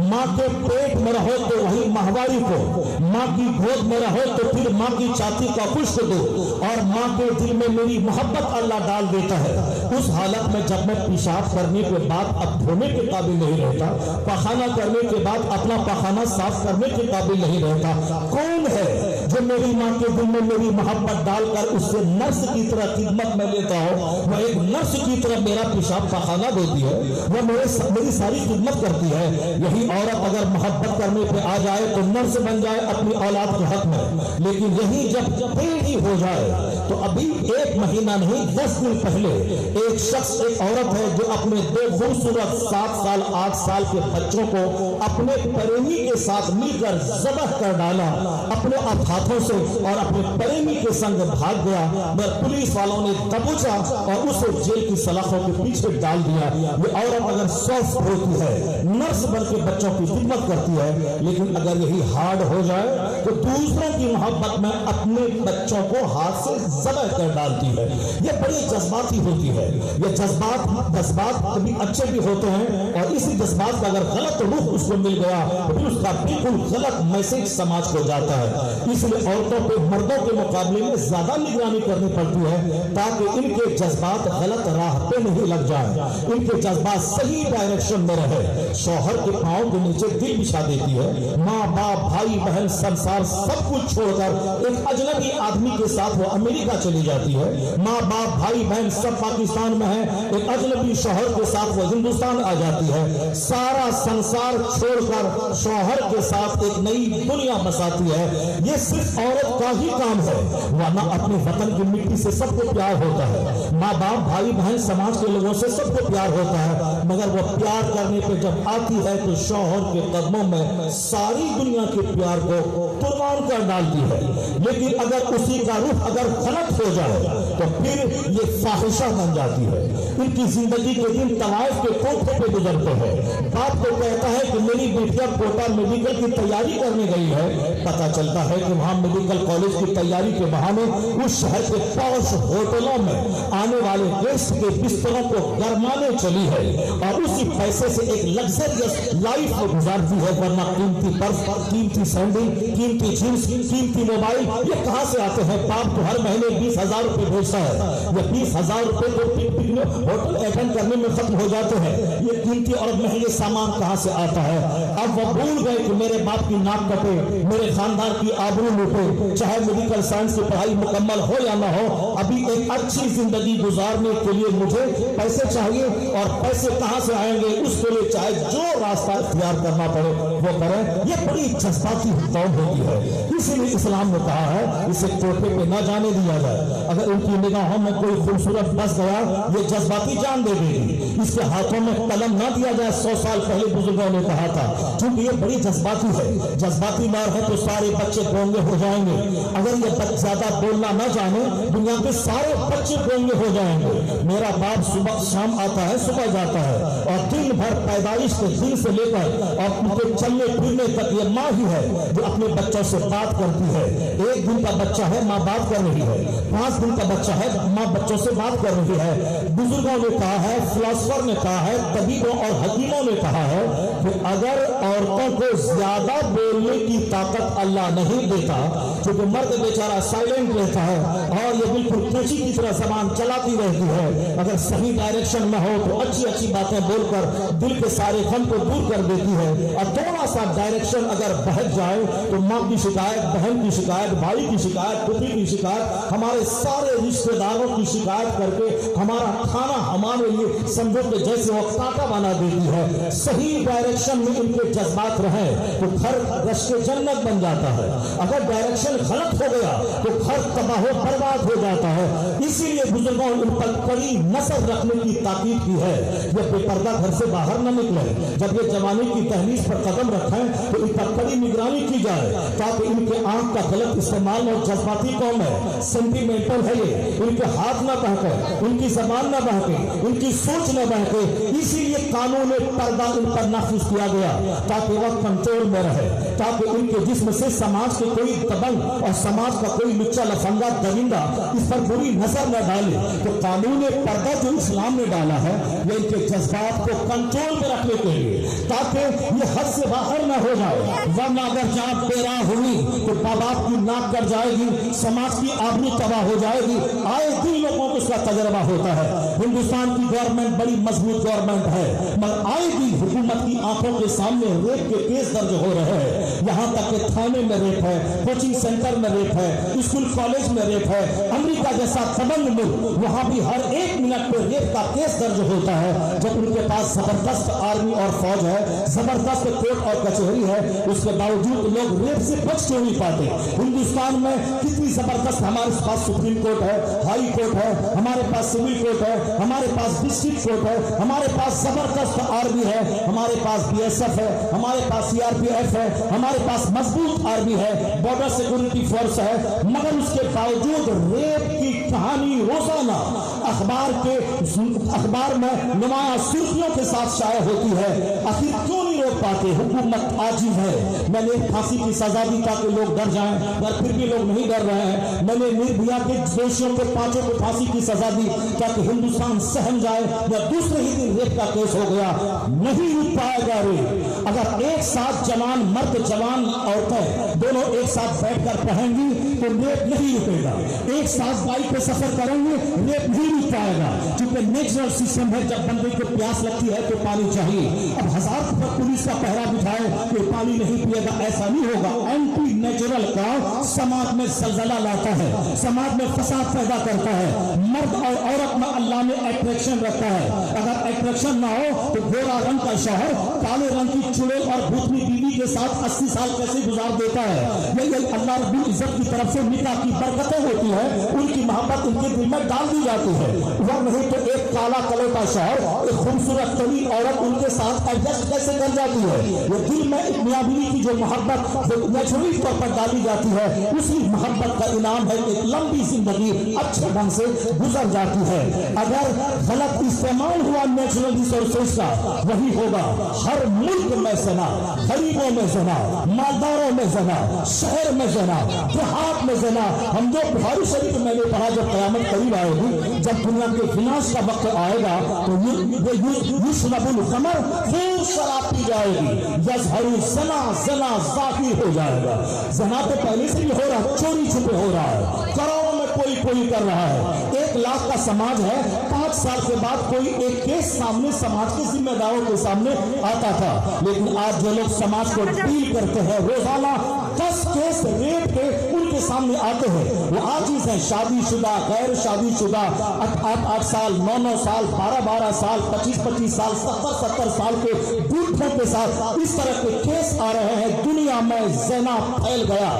[SPEAKER 3] माँ के पेट में रहो तो वही माहवारी को, माँ की गोद में रहो तो फिर माँ की छाती का पुष्प दो, और माँ के दिल में मेरी मोहब्बत अल्लाह डाल देता है। उस हालत में जब मैं पेशाब करने के बाद अब धोने के काबिल नहीं रहता, पखाना करने के बाद अपना पखाना साफ करने के काबिल नहीं रहता, कौन है जो मेरी माँ के दिल में मेरी मोहब्बत डालकर उससे नर्स की तरह खिदमत में लेता हो? वह एक नर्स की तरह मेरा पेशाब पखाना देती है, वह मेरी सारी खिदमत करती है। यही औरत अगर मोहब्बत करने पे आ जाए तो नर्स बन जाए अपनी औलाद के हक में, लेकिन यही जब पेड़ी हो जाए तो अभी 1 महीना नहीं 10 दिन पहले एक शख्स, एक औरत है जो अपने 2 खूबसूरत 7 साल 8 साल के बच्चों को अपने प्रेमी के साथ मिलकर ज़बह कर डाला अपने हाथों से, और अपने प्रेमी के संग भाग गया। मगर पुलिस वालों ने दबोचा और उसे जेल की सलाखों के पीछे डाल दिया। ये औरत अगर स्वस्थ होती है, नर्स बन के बच्चों की खिदमत करती है, लेकिन अगर यही हार्ड हो जाए तो दूसरों की मोहब्बत में अपने बच्चों को हाथ से ज़बह कर डालती है। ये बड़ी जज्बाती होती है। ये जज्बात कभी अच्छे भी होते हैं, और इसी जज्बात का अगर गलत रुख उसको मिल गया तो फिर उसका बिल्कुल गलत मैसेज समाज को जाता है। इसलिए औरतों पे मर्दों के मुकाबले में ज्यादा निगरानी करनी पड़ती है ताकि इनके जज्बात गलत राह पे नहीं लग जाए, इनके जज्बात सही डायरेक्शन में रहे। शौहर के पांव के नीचे दिल बिछा देती है, माँ बाप भाई बहन संसार सब कुछ छोड़कर एक अजनबी आदमी के साथ वो अमेरिका चली जाती है। माँ बाप भाई बहन सब पाकिस्तान में है, एक अजनबी शौहर के साथ वो हिंदुस्तान आ जाती है। सारा संसार छोड़कर शौहर के साथ एक नई दुनिया बसाती है। ये सिर्फ औरत का ही काम है, वरना अपने वतन की मिट्टी से सबको प्यार होता है, माँ बाप भाई बहन समाज के लोगों से सबको प्यार होता है, मगर वो प्यार करने पे जब आती है तो शौहर के कदमों में सारी दुनिया के پیار کو قربان کر ڈالتی ہے، لیکن اگر اسی کا رخ اگر غلط ہو جائے تو پھر یہ فاحشہ بن جاتی ہے۔ ان کی زندگی کے دن طوائف کے کوٹھے پہ گزرتے ہیں، باپ کو کہتا ہے کہ میری بیٹیاں کوٹا میڈیکل کی تیاری کرنے گئی ہے، پتا چلتا ہے کہ وہاں میڈیکل کالج کی تیاری کے بہانے اس شہر کے پوش ہوٹلوں میں آنے والے گیسٹ کے بستروں کو گرمانے چلی ہے اور اسی پیسے سے ایک لگزریس لائف میں گزارتی ہے، ورنہ قیمتی پرس، قیمتی سینڈل، قیمتی جینس، قیمتی موبائل یہ کہاں سے آتے ہیں؟ باپ تو ہر مہینے 20,000 روپے بھیجتا ہے، یہ 20,000 روپے تو ہوٹل اٹینڈ کرنے میں ختم ہو جاتے ہیں، یہ قیمتی اور مہنگے سامان کہاں سے آتا ہے؟ اب وہ بھول گئے کہ میرے باپ کی ناک کٹے، میرے خاندان کی آبرو لوٹے، چاہے میڈیکل سائنس کی پڑھائی مکمل ہو یا نہ ہو، ابھی ایک اچھی زندگی گزارنے کے لیے مجھے پیسے چاہیے، اور پیسے کہاں سے آئیں گے؟ اس کے لیے چاہے جو راستہ اختیار کرنا پڑے وہ کریں۔ یہ بڑی جذباتی قوم ہوتی ہے، اسی لیے اسلام نے کہا ہے اسے کوٹھے پہ نہ جانے دیا جائے۔ اگر ان کی نگاہوں میں کوئی خوبصورت بس گیا یہ جذباتی جان دے دے گی، اس کے ہاتھوں میں قلم نہ دیا جائے، 100 سال پہلے بزرگوں نے کہا تھا، کیونکہ یہ بڑی جذباتی ہے، جذباتی مار ہے تو سارے بچے گونگے ہو جائیں گے۔ اگر یہ زیادہ بولنا نہ جانے دنیا کے سارے بچے گونگے ہو جائیں گے۔ میرا باپ صبح شام آتا ہے، صبح جاتا ہے، اور دن بھر پیدائش کے دن سے لے کر اور ان کے چلنے پھرنے تک یہ ماں ہی ہے جو اپنے بچوں سے بات کرتی ہے۔ 1 دن کا بچہ ہے، ماں بات کر رہی ہے، 5 دن کا بچہ ہے، ماں بچوں سے بات کر رہی ہے۔ بزرگوں نے کہا ہے، فلاسفر نے کہا ہے، طبیبوں اور حکیموں نے کہا ہے کہ اگر عورتوں کو زیادہ بولنے کی طاقت اللہ نہیں دیتا، کیونکہ مرد بیچارہ سائلنٹ رہتا ہے اور یہ بالکل کچی کی طرح زبان چلاتی رہتی ہے، اگر صحیح ڈائریکشن میں ہو تو اچھی اچھی باتیں بول کر دل کے سارے غم کو دور کر دیتی ہے، اور تھوڑا سا ڈائریکشن اگر بہت جائے تو ماں کی شکایت، بہن کی شکایت، بھائی کی شکایت، پھوپھی کی شکایت، ہمارے سارے رشتہ داروں کی شکایت کر کے ہمارا کھانا ہمارے لیے سمجھو کہ جیسے وہ کانٹا بنا دیتی ہے۔ صحیح ڈائریکشن میں ان کے جذبات رہیں تو گھر رشک جنت بن جاتا ہے، اگر ڈائریکشن غلط ہو گیا تو گھر تباہ و برباد ہو جاتا ہے۔ اسی لیے بزرگوں نے ان پر کڑی نظر رکھنے کی تاکید کی ہے، یہ بے پردہ گھر سے باہر نہ نکلے، جب یہ جوانی کی دہلیز پر قدم رکھیں تو ان پر کڑی نگرانی کی جائے تاکہ ان کے آنکھ کا غلط استعمال اور جذباتی قوم ہے، سینٹیمنٹل ہے، یہ ان کے ہاتھ نہ بہکے، ان کی زبان نہ بہکے، ان کی سوچ نہ بہکے۔ اسی لیے قانون پردہ ان پر نافذ کیا گیا تاکہ وہ کنٹرول میں رہے، تاکہ ان کے جسم سے سماج کے کوئی دبنگ اور سماج کا کوئی لچا لفنگا درندہ اس پر بری نظر نہ ڈالے۔ تو قانون پردہ جو اسلام نے ڈالا ہے یہ ان کے جذبات کو کنٹرول میں رکھنے کے لیے، تاکہ یہ حد سے باہر نہ ہو جائے، ورنہ اگر جان پیرا ہوئی تو ماں باپ کی ناک کر جائے گی، سماج کی آبرو تباہ ہو جائے گی۔ آئے دن لوگوں کو اس کا تجربہ ہوتا ہے۔ ہندوستان کی گورنمنٹ بڑی مضبوط گورنمنٹ ہے، مگر آئے دن حکومت کی آنکھوں کے سامنے ریپ کے کیس درج ہو رہے ہیں، یہاں تک کہ تھانے میں ریپ ہے، کوچنگ سینٹر میں ریپ ہے، اسکول کالج میں ریپ ہے۔ امریکہ جیسا تبنگ ملک وہاں بھی ہر 1 منٹ پہ ریپ کا کیس درج ہوتا ہے، جب ان کے پاس زبردست آرمی اور فوج ہے، زبردست کورٹ اور کچہری ہے، اس کے باوجود لوگ ریپ سے بچ کیوں نہیں پاتے؟ ہندوستان میں کتنی زبردست ہمارے پاس سپریم کورٹ ہے، ہائی کورٹ ہے، ہمارے پاس سول کورٹ ہے، ہمارے پاس ڈسٹرکٹ کورٹ ہے، ہمارے پاس زبردست آرمی ہے، ہمارے پاس BSF ہے، ہمارے پاس CRPF ہے، ہمارے پاس مضبوط آرمی ہے، بارڈر سیکورٹی فورس ہے، مگر اس کے باوجود ریپ کی کہانی روزانہ اخبار میں نمایاں سرخیوں کے ساتھ شائع ہوتی ہے۔ آخر کیوں نہیں روک پاتے؟ حکومت عاجز ہے۔ میں نے پھانسی کی سزا دی تاکہ لوگ ڈر جائیں، مگر پھر بھی لوگ نہیں ڈر رہے ہیں۔ میں نے نربھیا کے دوشیوں کو 5 کو پھانسی کی سزا دی تاکہ ہندوستان سہم جائے، یا دوسرے ہی دن ریپ کا کیس ہو گیا۔ نہیں رک پائے گا ریپ۔ اگر ایک ساتھ جوان مرد جوان عورتیں دونوں ایک ساتھ بیٹھ کر پڑھیں گی تو ریپ نہیں رکے گا، ایک ساتھ بائک پہ سفر کریں گے ریپ نہیں رک پائے گا، کیونکہ نیچرل سسٹم ہے، جب بندے کو پیاس لگتی ہے تو پانی چاہیے۔ اب 1000 پولیس کا پہرا بٹھائے کہ پانی نہیں پیے گا، ایسا نہیں ہوگا۔ اینٹی نیچرل کا سماج میں زلزلہ لاتا ہے، سماج میں فساد پیدا کرتا ہے۔ مرد اور عورت میں اللہ نے اٹریکشن رکھا ہے، اگر اٹریکشن نہ ہو تو گورا رنگ کا شوہر کالے رنگ کی چڑیل اور بھوتنی بیوی بیوی کے ساتھ 80 سال کیسے گزار دیتا ہے؟ یہ اللہ رب العزت کی طرف سے نکاح کی برکتیں ہوتی ہیں، ان کی محبت ان کے دل میں ڈال دی جاتی ہے۔ وہ نہیں تو ایک کالا کلوٹا شوہر ایک خوبصورت ترین عورت ان کے ساتھ ایڈجسٹ کیسے کر جاتی ہے؟ وہ دل میں ایک میاں بیوی کی جو محبت نیچرلی طور پر ڈالی جاتی ہے، اسی محبت کا انعام ہے کہ ایک لمبی زندگی اچھے ڈھنگ سے گزر جاتی ہے۔ اگر غلط استعمال ہوا نیچرل ریسورسز کا، وہی ہوگا ہر ملک میں زنا، غریبوں میں زنا، مالداروں میں زنا، شہر میں زنا، دیہات میں زنا۔ ہم جو بخاری شریف میں نے پڑھا جب قیامت قریب آئے گی، جب دنیا کے فناس کا وقت آئے گا تو یشرب الخمر، خوب شراب پی جائے گی، یظہر الزنا، زنا ظاہر ہو جائے گا۔ زنا تو پہلے سے بھی ہو رہا، چوری چھپے ہو رہا ہے، کروڑوں میں کوئی کر رہا ہے۔ 1 لاکھ کا سماج ہے، 5 سال کے بعد کوئی ایک کیس سامنے سماج کے ذمہ داروں کے سامنے آتا تھا، لیکن آج جو لوگ سماج کو ڈیل کرتے ہیں، روزانہ 10 کیس ریپ کے ان کے سامنے آتے ہیں، وہ عاجز ہیں۔ شادی شدہ، غیر شادی شدہ، 8 سال، 9 سال، 12 سال، 25 سال، 70 سال کے بوڑھوں کے ساتھ اس طرح کے کیس آ رہے ہیں۔ دنیا میں زنا پھیل گیا،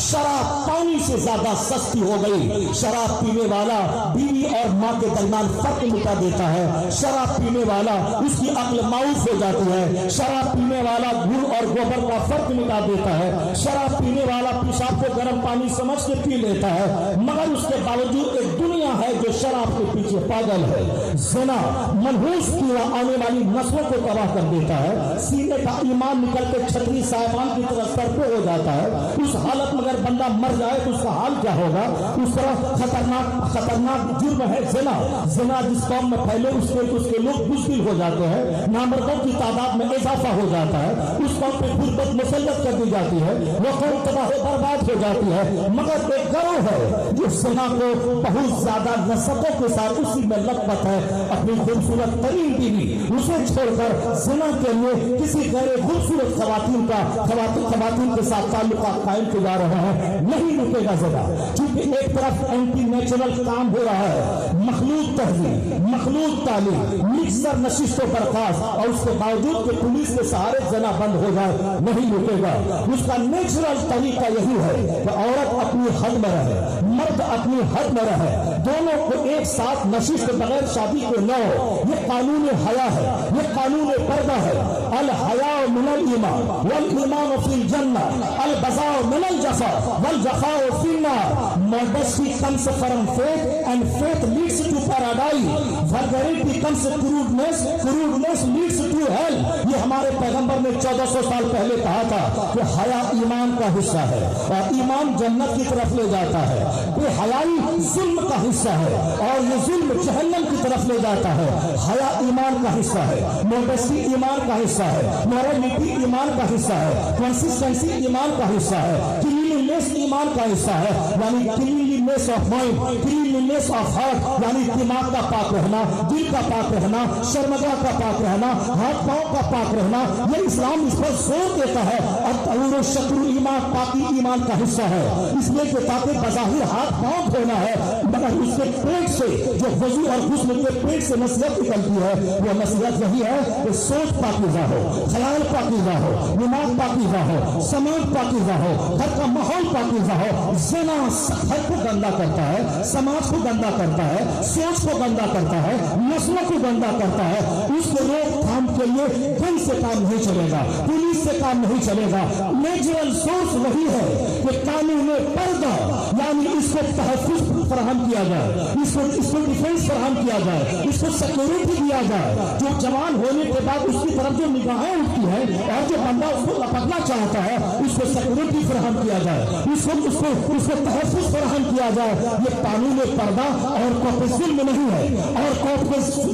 [SPEAKER 3] شراب پانی سے زیادہ سستی ہو گئی۔ شراب پینے والا بیوی اور ماں کے درمیان فرق مٹا دیتا ہے، شراب پینے والا اس کی عقل معاف ہو جاتی ہے، شراب پینے والا گڑ اور گوبر کا فرق مٹا دیتا ہے، شراب پینے والا پیشاب کو گرم پانی سمجھ کے پی لیتا ہے، مگر اس کے باوجود ایک دنیا ہے جو شراب کے پیچھے پاگل ہے۔ زنا منحوس کیڑا آنے والی نسلوں کو تباہ کر دیتا ہے، سینے کا ایمان نکل کے چھتری صاحبان کی طرف سر پہ ہو جاتا ہے۔ اس حالت میں اگر بندہ مر جائے تو اس کا حال کیا ہوگا؟ اس طرح خطرناک جرم ہے زنا۔ زنا جس قوم میں پھیلے اس کے لوگ بزدل ہو جاتے ہیں، نامردوں کی تعداد میں اضافہ ہو جاتا ہے، اس قوم پہ غربت مسلط کر دی جاتی ہے، وہ قوم تباہ و برباد ہو جاتی ہے۔ مگر ایک گروہ ہے جو زنا کو بہت زیادہ نسبوں کے ساتھ اسی میں لطفت ہے، اپنی خوبصورت ترین بیوی اسے چھوڑ کر زنا کے لیے کسی غیر خوبصورت خواتین کے ساتھ تعلقات قائم کیے جا رہے ہیں۔ نہیں رکے گا زنا، چونکہ ایک طرف اینٹی نیچرل کام ہو رہا ہے، مخلوط تہذیب، مخلوط تعلیم، مکسر نشست و برخاست، اور اس کے باوجود کہ پولیس کے سہارے زنا بند ہو جائے، نہیں رکے گا۔ اس کا نیچرل طریقہ یہی ہے کہ عورت اپنی حد میں رہے، مرد اپنی حد میں رہے، دونوں کو ایک ساتھ نشست بغیر شادی کے نہ ہو۔ یہ قانون حیا ہے، یہ قانون پردہ ہے۔ الحیاء من الایمان والایمان فی الجنہ، البذاء من الجفا والجفاء فی النار۔ Modesty comes from faith and faith leads to paradise. Vulgarity comes to crudeness, crudeness leads to hell. یہ ہمارے پیغمبر نے 1400 سال پہلے کہا تھا کہ حیا ایمان کا حصہ ہے اور ایمان جنت کی طرف لے جاتا ہے، بے حیائی ظلم کا حصہ ہے اور یہ ظلم جہنم کی طرف لے جاتا ہے۔ حیا ایمان کا حصہ ہے، موڈسٹی ایمان کا حصہ ہے، مورلٹی ایمان کا حصہ ہے، کنسسٹنسی ایمان کا حصہ ہے، کلیننس ایمان کا حصہ ہے، یعنی cleanness of mind, cleanness of heart, یعنی دماغ کا پاک رہنا، دل کا پاک رہنا، شرمگاہ کا پاک رہنا، ہاتھ پاؤں کا پاک رہنا۔ یہ اسلام اس پر زور دیتا ہے۔ اور شکر ایمان پاکی ایمان کا حصہ ہے، اس لیے کہ تاکہ بظاہر ہاتھ پاؤں دھونا ہے، مگر اس کے پیٹ سے جو وضو اور غسل کے پیٹ سے نصیحت نکلتی ہے، وہ نصیحت یہی ہے کہ سوچ پاکیزہ ہو، خیال پاکیزہ ہو، دماغ پاکیزہ ہو، سماج پاکیزہ ہو، گھر کا ماحول پاکیزہ ہو۔ زنا گھر کو گندا کرتا ہے، سماج کو گندا کرتا ہے، سوچ کو گندا کرتا ہے، نسلوں کو گندا کرتا ہے۔ اس کے روک تھام کے لیے گن سے کام نہیں چلے گا، پولیس سے کام نہیں چلے گا۔ نیچرل سورس وہی ہے کہ قانون پردہ، یعنی اس کو تحفظ فراہم کیا جائے، اس کو ڈیفینس فراہم کیا جائے، اس کو سیکورٹی دیا جائے۔ جو جوان ہونے کے بعد اس کی طرف جو نگاہیں اٹھتی ہیں اور جو بندہ اس کو لپکنا چاہتا ہے، اس کو سیکورٹی فراہم کیا جائے، اس کو تحفظ فراہم کیا جائے۔ یہ قانون پردہ اور کو ظلم نہیں ہے، اور کو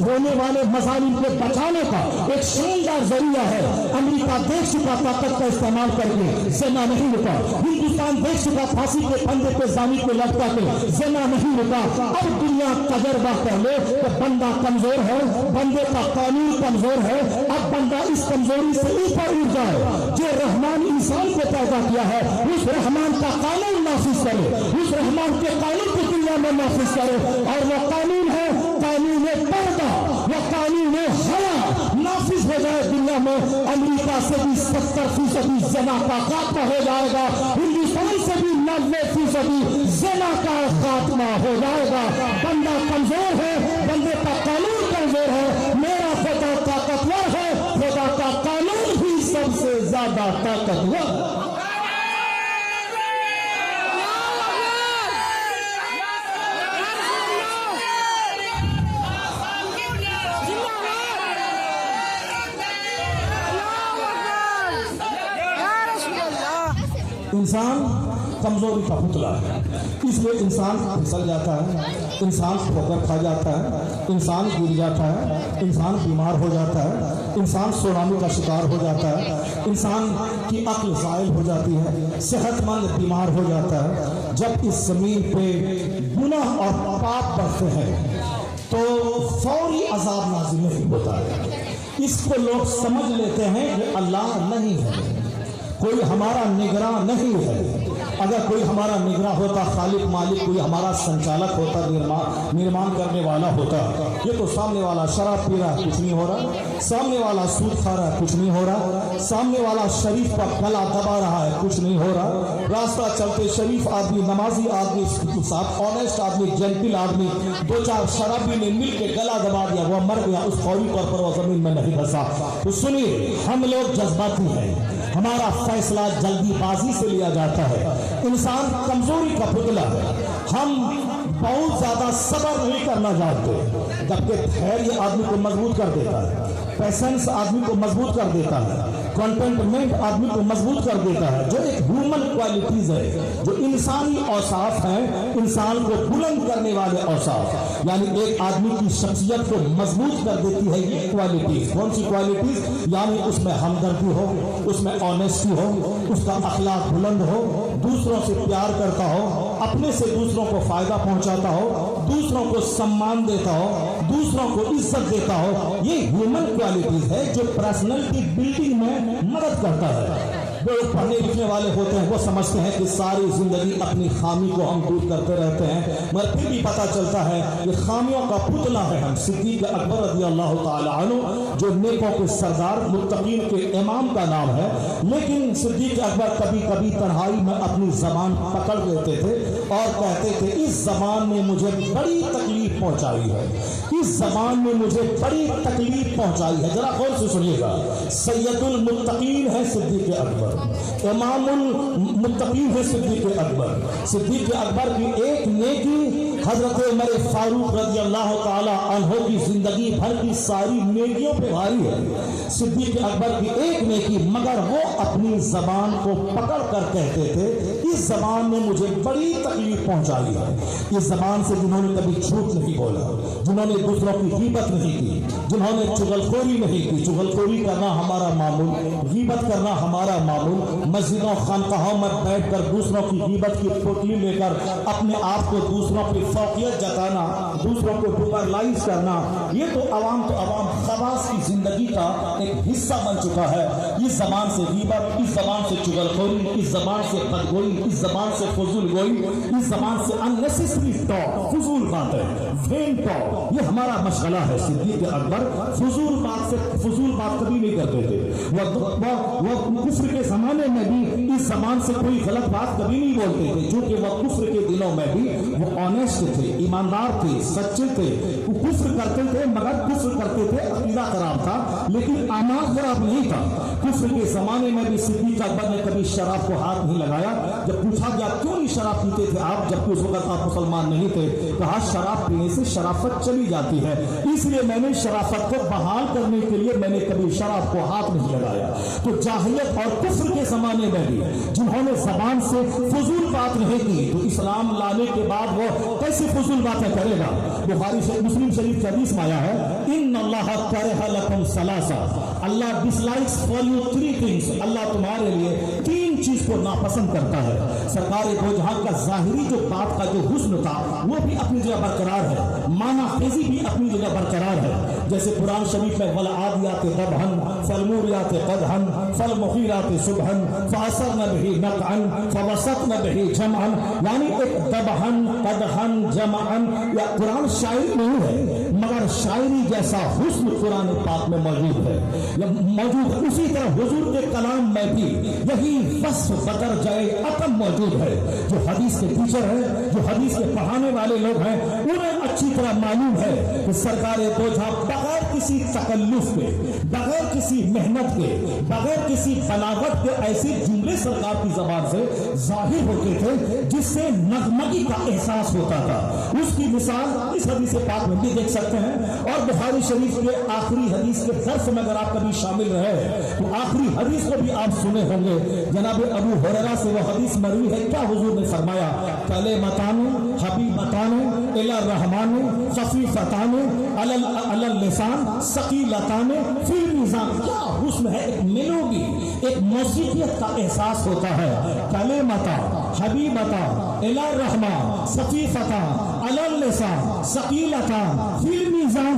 [SPEAKER 3] ہونے والے مظالم کو بچانے کا ایک شاندار ذریعہ ہے۔ امریکہ دیکھ چکا طاقت کا استعمال کر کے زنا نہیں رکا، ہندوستان دیکھ چکا پھانسی کے پھندے پہ زانی کو لٹکا کے زنا نہیں رکا۔ اب دنیا تجربہ کر لے کہ بندہ کمزور ہے، بندے کا قانون کمزور ہے۔ اب بندہ اس کمزوری سے اوپر اٹھ جائے۔ جو رحمان انسان کو پیدا کیا ہے، اس رحمان کا قانون نافذ کرے، اس رحمان کے قانون کو دنیا میں نافذ کرے، اور وہ قانون ہے قانون پردہ و قانون حیا نافذ ہو جائے دنیا میں، امریکہ سے بھی 70% زنا کا خاتمہ ہو جائے گا، ہندوستان سے بھی 90% زنا کا خاتمہ ہو جائے گا۔ بندہ کمزور ہے، بندے کا قانون کمزور ہے، میرا خدا طاقتور ہے، خدا کا قانون ہی سب سے زیادہ طاقتور ہے۔ انسان کمزوری کا پتلا ہے، اس لیے انسان پھسل جاتا ہے، انسان ٹھوکر کھا جاتا ہے، انسان گر جاتا ہے، انسان بیمار ہو جاتا ہے، انسان سونامی کا شکار ہو جاتا ہے، انسان کی عقل زائل ہو جاتی ہے، صحت مند بیمار ہو جاتا ہے۔ جب اس زمین پہ گناہ اور پاپ بڑھتے ہیں تو فوری عذاب نازل نہیں ہوتا ہے۔ اس کو لوگ سمجھ لیتے ہیں کہ اللہ نہیں ہے، کوئی ہمارا نگراں نہیں ہے۔ اگر کوئی ہمارا نگراں ہوتا، خالق مالک کوئی ہمارا سنچالک ہوتا، نرمان کرنے والا ہوتا، یہ تو سامنے والا شراب پی رہا ہے کچھ نہیں ہو رہا، سامنے والا سود کھا رہا ہے کچھ نہیں ہو رہا، سامنے والا شریف کا گلا دبا رہا ہے کچھ نہیں ہو رہا، راستہ چلتے شریف آدمی، نمازی آدمی، صاحب آنیسٹ آدمی، جینٹل آدمی، دو چار شرابی نے مل کے گلا دبا دیا، وہ مر گیا، اس فوری طور پر وہ زمین میں نہیں بسا۔ تو سنیے، ہم لوگ جذباتی ہیں، ہمارا فیصلہ جلدی بازی سے لیا جاتا ہے، انسان کمزوری کا پتلا ہے، ہم بہت زیادہ صبر نہیں کرنا چاہتے، جبکہ دھیریہ آدمی کو مضبوط کر دیتا ہے، پیشنس آدمی کو مضبوط کر دیتا ہے، کنٹینٹمنٹ آدمی کو مضبوط کر دیتا ہے، جو ایک ہیومن کوالٹیز ہے، جو انسانی اوصاف ہیں، انسان کو بلند کرنے والے اوصاف، یعنی ایک آدمی کی شخصیت کو مضبوط کر دیتی ہے یہ کوالٹیز۔ کون سی کوالٹیز؟ یعنی اس میں ہمدردی ہو، اس میں آنیسٹی ہو، اس کا اخلاق بلند ہو، دوسروں سے پیار کرتا ہو، اپنے سے دوسروں کو فائدہ پہنچاتا ہو، دوسروں کو سمان دیتا ہو، دوسروں کو عزت دیتا ہو، یہ ہیومن کوالٹیز ہے جو پرسنالٹی بلڈنگ میں مدد کرتا ہے۔ جو پڑھنے لکھنے والے ہوتے ہیں وہ سمجھتے ہیں کہ ساری زندگی اپنی خامی کو ہم دور کرتے رہتے ہیں، مگر پھر بھی پتہ چلتا ہے کہ خامیوں کا پتلا ہے ہم۔ صدیق اکبر رضی اللہ تعالی عنہ جو نیکوں کے سردار، متقین کے امام کا نام ہے، لیکن صدیق اکبر کبھی کبھی تنہائی میں اپنی زبان پکڑ لیتے تھے اور کہتے تھے اس زبان نے مجھے بڑی تکلیف پہنچائی ہے، اس زبان نے مجھے بڑی تکلیف پہنچائی ہے۔ ذرا غور سے سنیے گا، سید المتقین ہے صدیق اکبر، امام المتقین ہے صدیق اکبر۔ صدیق اکبر کی ایک نیکی حضرت عمر فاروق رضی اللہ تعالی عنہ کی زندگی بھر کی ساری نیکیوں پہ بھاری ہے۔ صدیق اکبر کی ایک نیکی، مگر وہ اپنی زبان کو پکڑ کر کہتے تھے اس زبان نے مجھے بڑی تکلیف پہنچائی ہے۔ اس زبان سے جنہوں نے کبھی جھوٹ نہیں بولا، جنہوں نے دوسروں کی غیبت نہیں کی، جنہوں نے چغلخوری نہیں کی، چغلخوری کرنا ہمارا معمول، غیبت کرنا ہمارا معمول، مسجدوں خانقاہوں میں بیٹھ کر دوسروں کی غیبت کی پوٹلی لے کر اپنے آپ کو دوسروں پہ فوقیت جتانا، دوسروں کو ڈوبرلائز کرنا، یہ تو عوام خواص کی زندگی کا ایک حصہ بن چکا ہے۔ اس زبان سے غیبت، اس زبان سے چغلخوری، اس زبان سے بدگوئی، اس زبان سے فضول گوئی، اس زبان سے unnecessary talk، فضول باتیں، vain talk، یہ ہمارا مشغلہ ہے۔ صدیق اکبر فضول بات کبھی نہیں کرتے تھے، وہ کفر کے زمانے میں بھی اس زبان سے کوئی غلط بات کبھی نہیں بولتے تھے، چونکہ وہ کفر کے دلوں میں بھی وہ آنیسٹ تھے، ایماندار تھے، سچے تھے، وہ کفر کرتے تھے مگر کفر کرتے تھے عقیدہ خراب تھا لیکن اعمال خراب نہیں تھا۔ کفر کے زمانے میں بھی صدیق اکبر نے کبھی شراب کو ہاتھ نہیں لگایا۔ جب پوچھا گیا کیوں نہیں شراب پیتے تھے آپ، جبکہ اس وقت آپ مسلمان نہیں تھے، کہا شراب پینے سے شرافت چلی جاتی ہے، اس لیے میں نے شرافت کو بحال کرنے کے لیے میں نے کبھی شراب کو ہاتھ نہیں لگایا۔ تو جاہلیت اور کفر کے زمانے میں بھی جنہوں نے زبان سے فضول بات نہیں کی، تو اسلام لانے کے بعد وہ کیسے فضول باتیں کرے گا؟ بخاری سے مسلم شریف حدیث میں آیا ہے ان اللہ کرہ لکم ثلاثہ، اللہ ڈس لائکس فار یو 3 things، اللہ تمہارے لیے 3 तीन चीज को नापसंद करता है। सरकार दो जहां का ज़ाहिरी जो बात का जो हुस्न था वो भी अपनी जगह बरकरार है, माना फेजी भी अपनी जगह बरकरार है। जैसे कुरान शरीफ में वल आदियात दबहन फल मूरियात क़दहन फल मुग़ीरात सुबहन फ़असरन बिही नक़अन फ़वसतन बिही जमअन, यानी एक दबहन क़दहन जमअन, या कुरान शायरी नहीं है मगर शायरी जैसा हुस्न कुरान पाक में मौजूद है, मौजूद। उसी तरह हुजूर के कलाम में भी यही वस्फ बदर जाए अतम मौजूद है। जो हदीस के टीचर हैं, जो हदीस के पढ़ाने वाले लोग हैं, उन्हें अच्छी तरह मालूम है कि सरकार दो जहां बगैर किसी तकल्लुफ के, बगैर किसी मेहनत के, बगैर किसी बलागत के ऐसे जुमले सरकार की जबान से जाहिर होते थे जिससे नगमगी का एहसास होता था। उसकी मिसाल इस हदीस पाक में भी देख सकते हैं। और बुखारी शरीफ के आखिरी हदीस के दर्स में अगर आप कभी शामिल रहे तो आखिरी हदीस को भी आप सुने होंगे। जनाब अबू हुरैरा से वो हदीस मरवी है, क्या हुजूर ने फरमाया, कले मताने हबीबताने इला रहमाने खफीफताने अलल लिसान सकीलताने फिल मीज़ान। क्या हुस्न है, एक मेलोडी, एक मौसीकियत का एहसास होता है। कले मता हबीबता इला रहमा सकीफता अलल लिसान सकीलता फिल मीज़ान।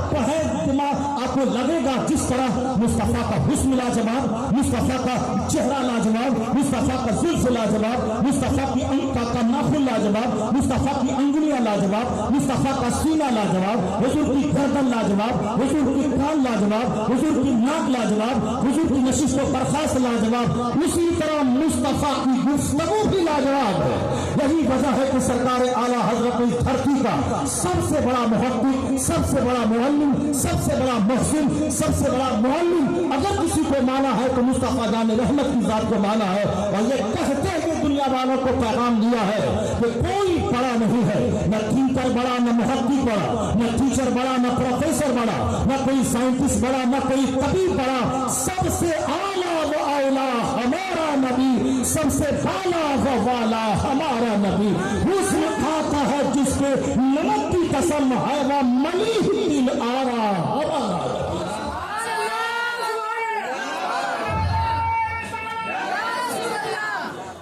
[SPEAKER 3] पढ़े दिमाग आपको लगेगा जिस तरह मुस्तफा का हुस्न लाजवाब, मुस्तफा का चेहरा लाजवाब, मुस्तफा का जुल्फ लाजवाब, मुस्तफा की का नाखून लाजवाब, मुस्तफा की अंगुलियां लाजवाब, मुस्तफा का सीना लाजवाब, हुजूर की गर्दन लाजवाब, हुजूर की कान लाजवाब, हुजूर की नाक लाजवाब, हुजूर की नशिश को बर्खास्त लाजवाब। उसी तरह मुस्तफा की गुफ्तगू भी लाजवाब है। यही वजह है कि सरकार आला हजरत इस धरती का सबसे बड़ा मुहद्दिस, सबसे बड़ा मुअल्लिम, सबसे बड़ा मुहसिन, सबसे बड़ा मुअल्लिम अगर किसी को माना है तो मुस्तफा जान रहमत की जात को माना है। और ये कहते हैं कि दुनिया वालों को पैगाम दिया है कि कोई बड़ा नहीं है, न टीचर बड़ा, न मुहद्दिस बड़ा, न टीचर बड़ा, न प्रोफेसर बड़ा, न कोई साइंटिस्ट बड़ा, न कोई तबीब बड़ा। सबसे आला व आला हमारा नबी, सबसे बाला व वाला हमारा नबी। हुस्न खाता है जिसके नमक की कसम है वह मली ही दिल आरा हमारा।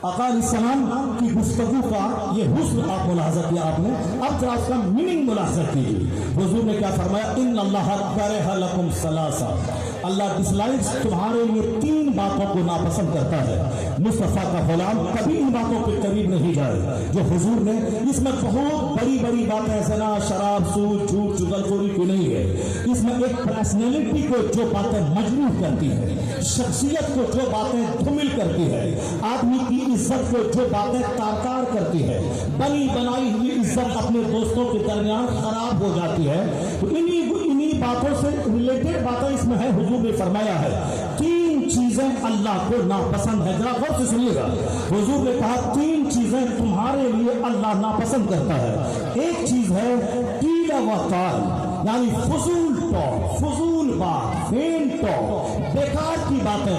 [SPEAKER 3] अकाल की गुफ्तगू का ये हुस्न आप मुलाहजा किया आपने। अब जरा उसका मीनिंग मुलाहजा कीजिए। हुजूर ने क्या फरमाया, इन अल्लाह करह लकुम सलासा, अल्लाह डिसलाइक्स तुम्हारे लिए तीन बातों को नापसंद करता है। मुस्तफा का गुलाम कभी इन बातों के करीब नहीं जाए जो हुजूर ने, इसमें बहुत बड़ी बड़ी बातें ज़ना शराब सूद झूठ चुगलखोरी की नहीं है। इसमें एक पर्सनैलिटी को जो बातें मजबूर करती है, शख्सियत को जो बातें धूमिल करती है, आदमी की इज्जत को जो बातें तारकार करती है, बनी बनाई हुई इज्जत अपने दोस्तों के दरमियान खराब हो जाती है। तो इन्हीं बातों से रिलेटेड बातें इसमें है। हुजूर ने फरमाया है तीन चीजें अल्लाह को नापसंद है। जरा गौर से सुनिएगा। हुजूर ने कहा तीन चीजें तुम्हारे लिए अल्लाह नापसंद करता है। एक चीज है कील व काल, यानी फजूल टॉक, फजूल बात, फेन टॉक, बेकार की बातें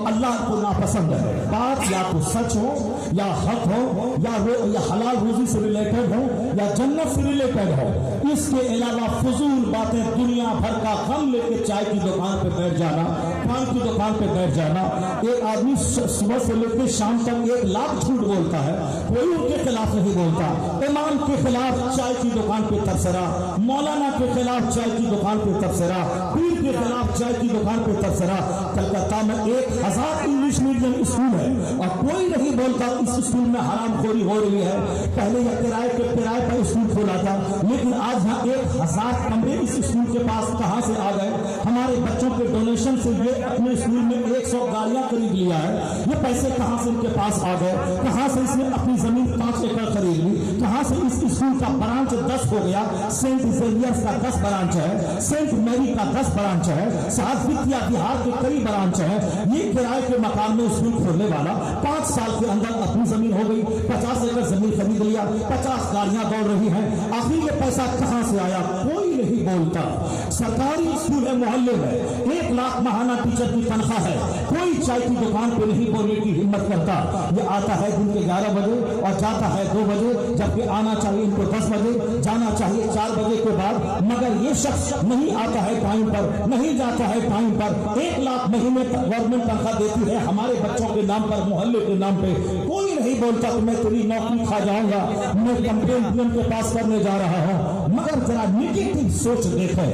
[SPEAKER 3] अल्लाह को नापसंद है। बात या तो सच हो, या हक हो, या हलाल रोजी से रिलेटेड हो, या जन्नत से रिलेटेड हो। इसके अलावा फजूल बातें, दुनिया भर का गम लेके चाय की दुकान पे बैठ जाना, पान की दुकान पे बैठ जाना। एक आदमी सुबह से लेकर शाम तक 1 लाख झूठ बोलता है, कोई उनके खिलाफ नहीं बोलता। इमाम के खिलाफ चाय की दुकान पे तबसरा, मौलाना के खिलाफ चाय की दुकान पे तबसरा, पीर के खिलाफ चाय की दुकान पे तबसरा। कलकत्ता में 1000 इंग्लिश मीडियम स्कूल है और कोई नहीं बोलता इस स्कूल में हरामखोरी हो रही है। पहले यह किराए पर स्कूल खोला था, लेकिन आज यहाँ 1000 कमरे इस स्कूल के पास कहाँ से आ गए? हमारे बच्चों के डोनेशन से ये अपने स्कूल में 100 गाड़ियां खरीद लिया है। ये पैसे कहाँ से इनके पास आ गए? कहाँ से इसने अपनी जमीन 5 एकड़ खरीद ली? कहाँ से इस स्कूल का ब्रांच 10 हो गया? सेंट जेवियर्स का 10 ब्रांच है, सेंट मैरी का 10 ब्रांच है, साथ विद्या बिहार के कई ब्रांच है। ये किराए के मकान में स्कूल खोलने वाला 5 साल के अंदर अपनी जमीन हो गई, 50 एकड़ जमीन खरीद लिया, 50 गाड़ियां दौड़ रही हैं। आखिर ये पैसा कहाँ से आया? कोई कोई नहीं बोलता। सरकारी स्कूल है, मोहल्ले में 1 लाख माहाना टीचर की तनख्वाह है, कोई चाय की दुकान पे नहीं बोलने की हिम्मत करता। ये आता है दिन के 11 बजे और जाता है 2 बजे, जबकि आना चाहिए इनको 10 बजे, जाना चाहिए 4 बजे के बाद, मगर ये शख्स नहीं आता है टाइम पर, नहीं जाता है टाइम पर। 1 लाख महीने गवर्नमेंट तनख्वाह देती है हमारे बच्चों के नाम पर, मोहल्ले के नाम पे। कोई नहीं बोलता कि मैं तेरी नौकरी खा जाऊंगा, मैं कंप्लेंट पीएम के पास करने जा रहा हूं। मगर जरा निगेटिव सोच देखे,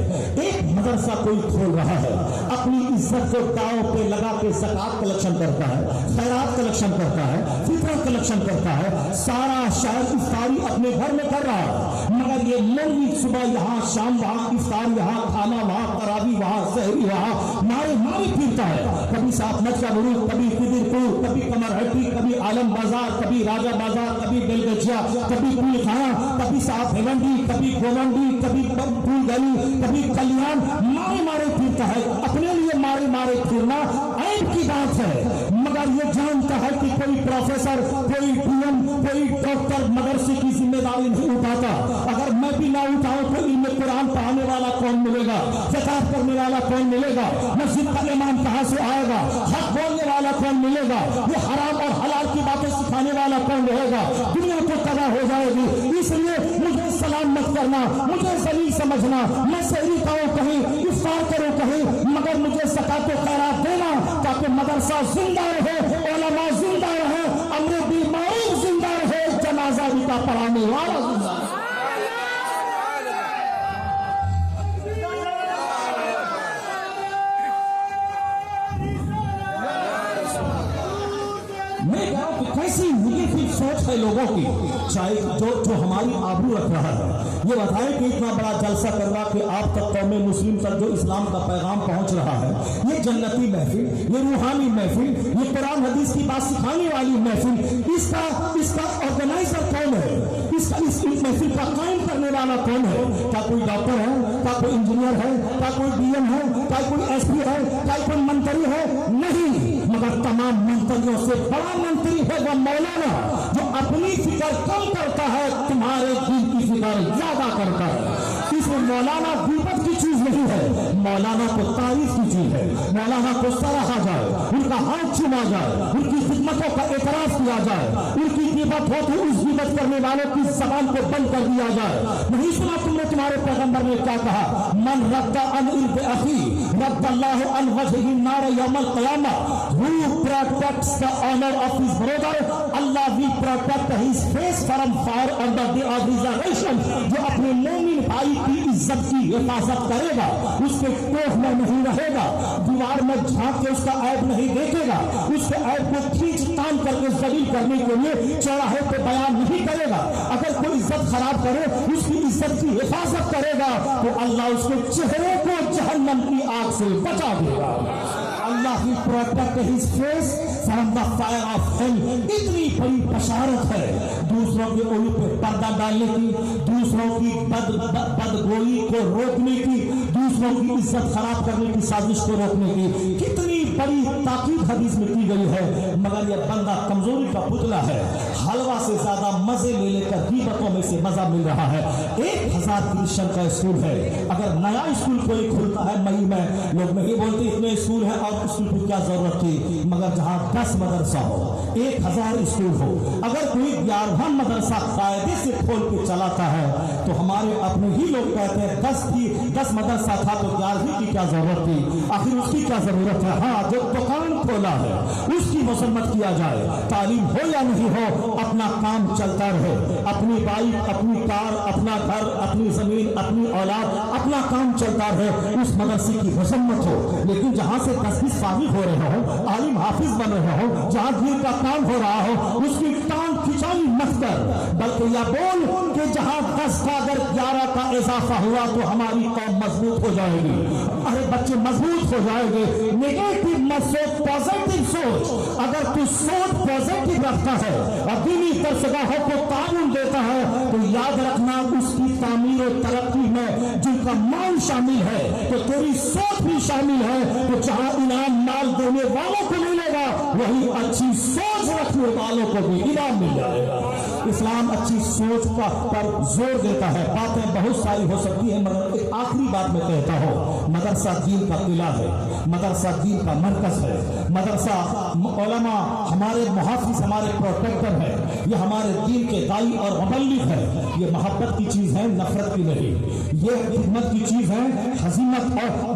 [SPEAKER 3] एक मदरसा कोई खोल रहा है, अपनी इज्जत को दांव पे लगा के ज़कात कलेक्शन करता है, खैरात कलेक्शन करता है, फितरा कलेक्शन करता है, सारा शहर इफ्तारी अपने घर में कर रहा है। मगर ये मौलवी सुबह यहाँ, शाम वहाँ, इफ्तार यहाँ, खाना वहाँ, तरावी वहाँ, सहरी वहाँ, मारे मारे फिरता है। कभी साफ मटका मुरूद, कभी खिदिरपुर, कभी कमरहट्टी, कभी आलम बाजार, कभी राजा बाजार, कभी बेलगछिया, कभी पुलखाना, कभी साफ भिवंडी, कभी गोवंडी, कभी फूल गली, कभी कल्याण, मारे मारे फिरता है। अपने लिए मारे मारे फिरना ऐब की बात है, मगर ये जानता है कि कोई प्रोफेसर, कोई पीएम, कोई डॉक्टर मदरसे की जिम्मेदारी नहीं उठाता। अगर मैं भी ना उठाऊं तो इनमें कुरान पढ़ाने वाला कौन मिलेगा, ज़कात करने वाला कौन मिलेगा, मस्जिद का इमाम कहां से आएगा, हक बोलने वाला कौन मिलेगा, ये हराम और हलाल की बातें सिखाने वाला कौन रहेगा। दुनिया तो तबाह हो जाएगी। इसलिए मुझे सलाम मत करना, मुझे जलील समझना, मैं सहरी खाऊं कहीं, इफ्तार करूं कहीं, मगर मुझे ज़कात व खैरात देना, ताकि मदरसा जिंदा रहे, उलमा जिंदा रहे, अमर बिल मारूफ जिंदा रहे, जनाजा भी का पढ़ाने वाला जिंदा रहे। मैं कह रहा हूं कि कैसी निगेटिव सोच है लोगों की, चाहे जो हमारी आबरू रख रहा है। ये बताएं कि इतना बड़ा जलसा करवा के आप तक, कौम मुस्लिम तक जो इस्लाम का पैगाम पहुंच रहा है, ये जन्नती महफिल, ये रूहानी महफिल, ये कुरान हदीस की बात सिखाने वाली महफिल, इसका ऑर्गेनाइजर कौन है, इस महफिल का कायम करने वाला कौन है? क्या कोई डॉक्टर है, क्या कोई इंजीनियर है, क्या कोई डीएम है, क्या कोई एसपी है, क्या कोई मंत्री है? नहीं, मगर तमाम मंत्रियों से बड़ा मंत्री है वो मौलाना, जो अपनी फिक्र कम करता है, तुम्हारे दिल की फिक्र ज्यादा करता है। इसमें मौलाना गीबत की चीज नहीं है, मौलाना को तारीफ की चीज है, मौलाना को सराहा जाए, उनका हाथ चुमा जाए, उनकी खिदमतों का एतराफ किया जाए, उनकी गीबत हो तो उस गीबत करने वालों की जबान को बंद कर दिया जाए। नहीं सुना तुमने तुम्हारे पैगंबर ने क्या कहा? मन रद्दा अन इल्म अखी रद्दल्लाहु अन वजहिन नार यौमल क़यामा। Who protects the honor of his brother, Allah will protect his face from fire on the day of resurrection। जो अपने मोमिन भाई की इज्जत की हिफाजत करेगा, उसके कोख में नहीं रहेगा, दीवार में झांक के उसका ऐब नहीं देखेगा, उसके ऐब को खींच तान करके जलील करने के लिए चौराहे पे बयान नहीं करेगा। अगर कोई इज्जत खराब करे, उसकी इज्जत की हिफाजत करेगा, तो अल्लाह उसके चेहरे को जहन्नम की आग से बचा देगा। Allah will protect his face from the fire of hell। इतनी बड़ी बशारत है दूसरों के ओलू पे पर्दा डालने की, दूसरों की बदगोई को रोकने की, दूसरों की इज्जत खराब करने की साजिश को रोकने की। कितनी बड़ी ताकीद हदीस में की गई है, मगर यह बंदा कमजोरी का पुतला है। हलवा से ज्यादा मजे ले लेकर गीबतों में से मजा मिल रहा है। 1000 क्रिश्चियन का स्कूल है, अगर नया स्कूल कोई खुलता है मई में, लोग नहीं बोलते इतने स्कूल है और स्कूल की क्या जरूरत थी। मगर जहां 10 मदरसा हो, 1000 स्कूल हो, अगर कोई 11वां मदरसा कायदे से खोल के चलाता है, तो हमारे अपने ही लोग कहते हैं 10 मदरसा था तो 11वीं की क्या जरूरत थी, आखिर उसकी क्या जरूरत है। हाँ, जो दुकान खोला है उसकी मसम्मत किया जाए, तालीम हो या नहीं हो, अपना काम चलता रहे, अपनी बाइक, अपनी कार, अपना घर, अपनी जमीन, अपनी औलाद, अपना काम चलता रहे, उस मदरसे की मसम्मत हो। लेकिन जहां से 10-20 फारिग हो रहे हो, आलिम हाफिज बन रहे हो, जहां दीन का काम हो रहा हो, उसकी टांग खिंचाई मत कर, बल्कि यह बोल कि जहां 10 का अगर 11 का इजाफा हुआ तो हमारी कौम मजबूत हो जाएगी, अरे बच्चे मजबूत हो जाएंगे। नेगेटिव मत सोच, पॉजिटिव सोच। अगर तू सोच पॉजिटिव रखता है और दीनी दरसगाहों को ताउन देता है, तो याद रखना उसकी तामीर और तरक्की में जिनका मान शामिल है, तो तेरी सोच भी शामिल है। तो जहां इनाम माल देने वालों को मिलेगा, वही अच्छी सोच रखने वालों को भी इनाम मिल जाएगा। इस्लाम अच्छी सोच पर जोर देता है। बातें बहुत सारी हो सकती है, मगर एक आखिरी बात मैं कहता हूँ, मदरसा दीन का किला है, मदरसा दीन का मरकज है, मदरसा उलमा हमारे मुहाफिज, हमारे प्रोटेक्टर है, ये हमारे दीन के दाई और मुबल्लिग है। ये मोहब्बत की चीज है, नफरत की नहीं। ये खिदमत की चीज है, हजीमत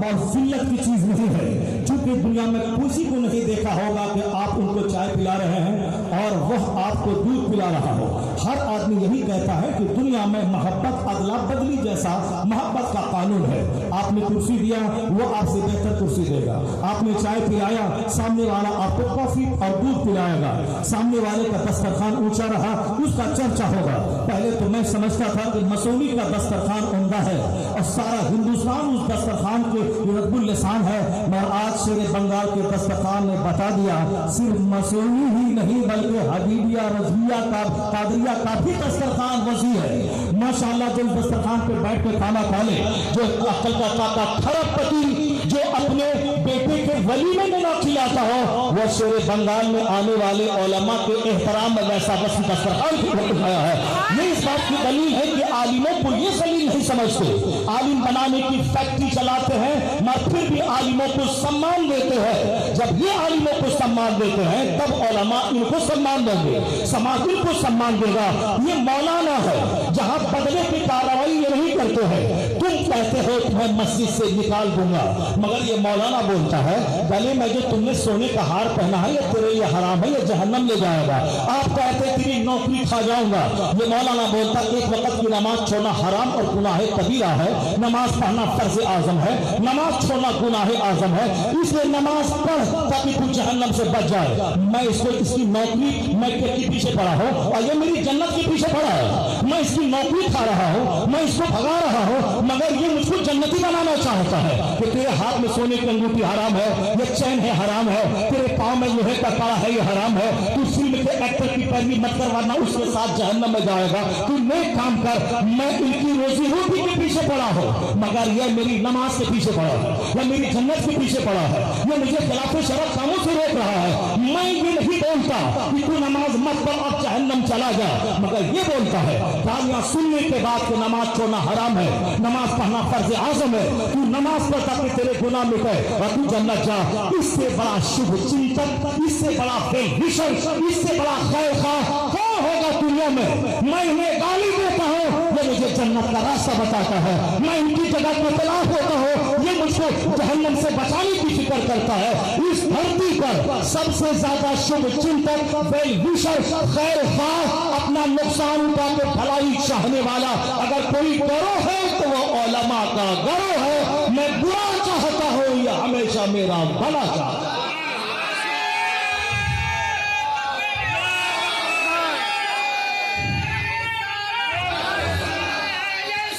[SPEAKER 3] और जिल्लत की चीज नहीं है। चूंकि दुनिया में किसी को नहीं देखा होगा कि आप उनको चाय पिला रहे हैं और वह आपको दूध पिला रहा हो। हर आदमी यही कहता है कि दुनिया में मोहब्बत अदला बदली जैसा मोहब्बत का कानून है। आपने कुर्सी दिया, वो आपसे बेहतर कुर्सी देगा। आपने चाय पिलाया, सामने वाला आपको कॉफी और दूध पिलाएगा। सामने वाले का दस्तरखान ऊंचा रहा, उसका चर्चा होगा। पहले तो मैं समझता था कि मसूरी का दस्तरखान उम्दा है और सारा हिंदुस्तान उस दस्तरखान के रब्बुल लिसान है, मगर आज शेर बंगाल के दस्तरखान ने बता दिया सिर्फ मसूरी ही नहीं बल्कि हबीबिया, रज़विया का, कादरिया का भी दस्तरखान वसी है। माशाअल्लाह, जो दस्तरखान पे बैठ के खाना खा ले, जो कलकत्ता का खरबपति जो अपने बेटे के वलीमे में ना खिलाता हो, वह शेर बंगाल में आने वाले उलमा के एहतराम में वैसा बस दस्तरखान भी खाया है। ये इस बात की दलील है कि आलिमों को ये जलील नहीं समझते। आलिम बनाने की फैक्ट्री चलाते हैं, मगर फिर भी आलिमों को सम्मान देते हैं। जब ये आलिमों को सम्मान देते हैं, तब उलमा इनको सम्मान देंगे, समाज इनको सम्मान देगा। ये मौलाना है, जहां बदले की कार्रवाई ये नहीं करते हैं। तुम कहते हो तुम्हें मस्जिद से निकाल दूंगा, मगर ये मौलाना बोलता है गले में जो तुमने सोने का हार पहना है, ये तेरे लिए हराम है, ये जहन्नम ले जाएगा। आप कहते तेरी नौकरी खा जाऊंगा, ये मौलाना बोलता एक वक्त की नमाज छोड़ना हराम और गुनाह कबीरा है, नमाज पढ़ना फर्ज आजम है, नमाज छोड़ना गुनाह आजम है, इसलिए नमाज पढ़ ताकि तू जहन्नम से बच जाए। मैं इसको इसकी नौकरी मैं के पीछे पड़ा हूँ और ये मेरी जन्नत के पीछे पड़ा है। मैं इसकी नौकरी खा रहा हूँ, मैं इसको भगा रहा हूँ, मगर ये मुझको जन्नती बनाना चाहता है कि तेरे हाथ में सोने की अंगूठी हराम है, ये चैन है हराम है, तेरे पाँव में लोहे का कड़ा है ये हराम है, तू फिल्म के एक्टर की पैरवी मत कर वरना उसके साथ जहन्नम में जाएगा। तू नेक काम कर। मैं इनकी रोजी रोटी के पीछे पड़ा हूँ, मगर ये मेरी नमाज के पीछे पड़ा है, ये मेरी जन्नत के पीछे पड़ा है, ये मुझे खिलाफ शरअ कामों से रोक रहा है। मैं ये नहीं बोलता कि तू नमाज मत पढ़ और जहन्नम चला जा, मगर ये बोलता है गालियां सुनने के बाद कि नमाज छोड़ना हराम है, नमाज पढ़ना फर्ज आजम है, तू नमाज पढ़ ताकि तेरे गुनाह मिटे और तू जन्नत जा। इससे बड़ा शुभ चिंतक, इससे बड़ा बेहिशर, इससे बड़ा खैर खाह कौन होगा दुनिया में। मैं इन्हें गाली देता हूँ, ये मुझे जन्नत का रास्ता बताता है। मैं इनकी जगह में तलाश होता हूँ, ये मुझको जहन्नम से बचाने की फिक्र करता है। इस धरती पर सबसे ज्यादा शुभ चिंतक, बेहिशर, खैर खाह, अपना नुकसान उठा के भलाई चाहने वाला अगर कोई गरोह है तो वो उलमा का गरोह है। मैं बुरा चाहता हूँ, ये हमेशा मेरा भला चाहता है।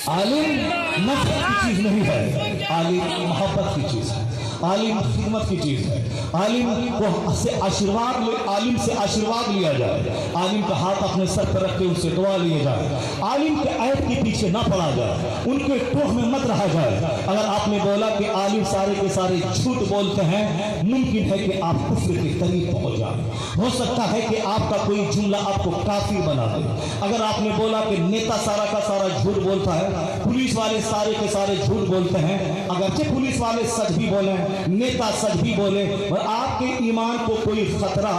[SPEAKER 3] आलिम नफरत की चीज नहीं है, आलिम मोहब्बत की चीज है, आलिम खिदमत की चीज है। आलिम को से आशीर्वाद आलिम से आशीर्वाद लिया जाए, आलिम का हाथ अपने सर पर रख के उनसे दुआ लिए जाए, आलिम के ऐब के पीछे ना पड़ा जाए, उनके टोह में मत रहा जाए। अगर आपने बोला कि आलिम सारे के सारे झूठ बोलते हैं, मुमकिन है कि आप कुफ्र के करीब पहुंच जाए। हो सकता है कि आपका कोई जुमला आपको काफिर बना दे। अगर आपने बोला कि नेता सारा का सारा झूठ बोलता है, पुलिस वाले सारे के सारे झूठ बोलते हैं, अगरचे पुलिस वाले सच भी बोले, नेता सच भी बोले, और आपके ईमान को कोई खतरा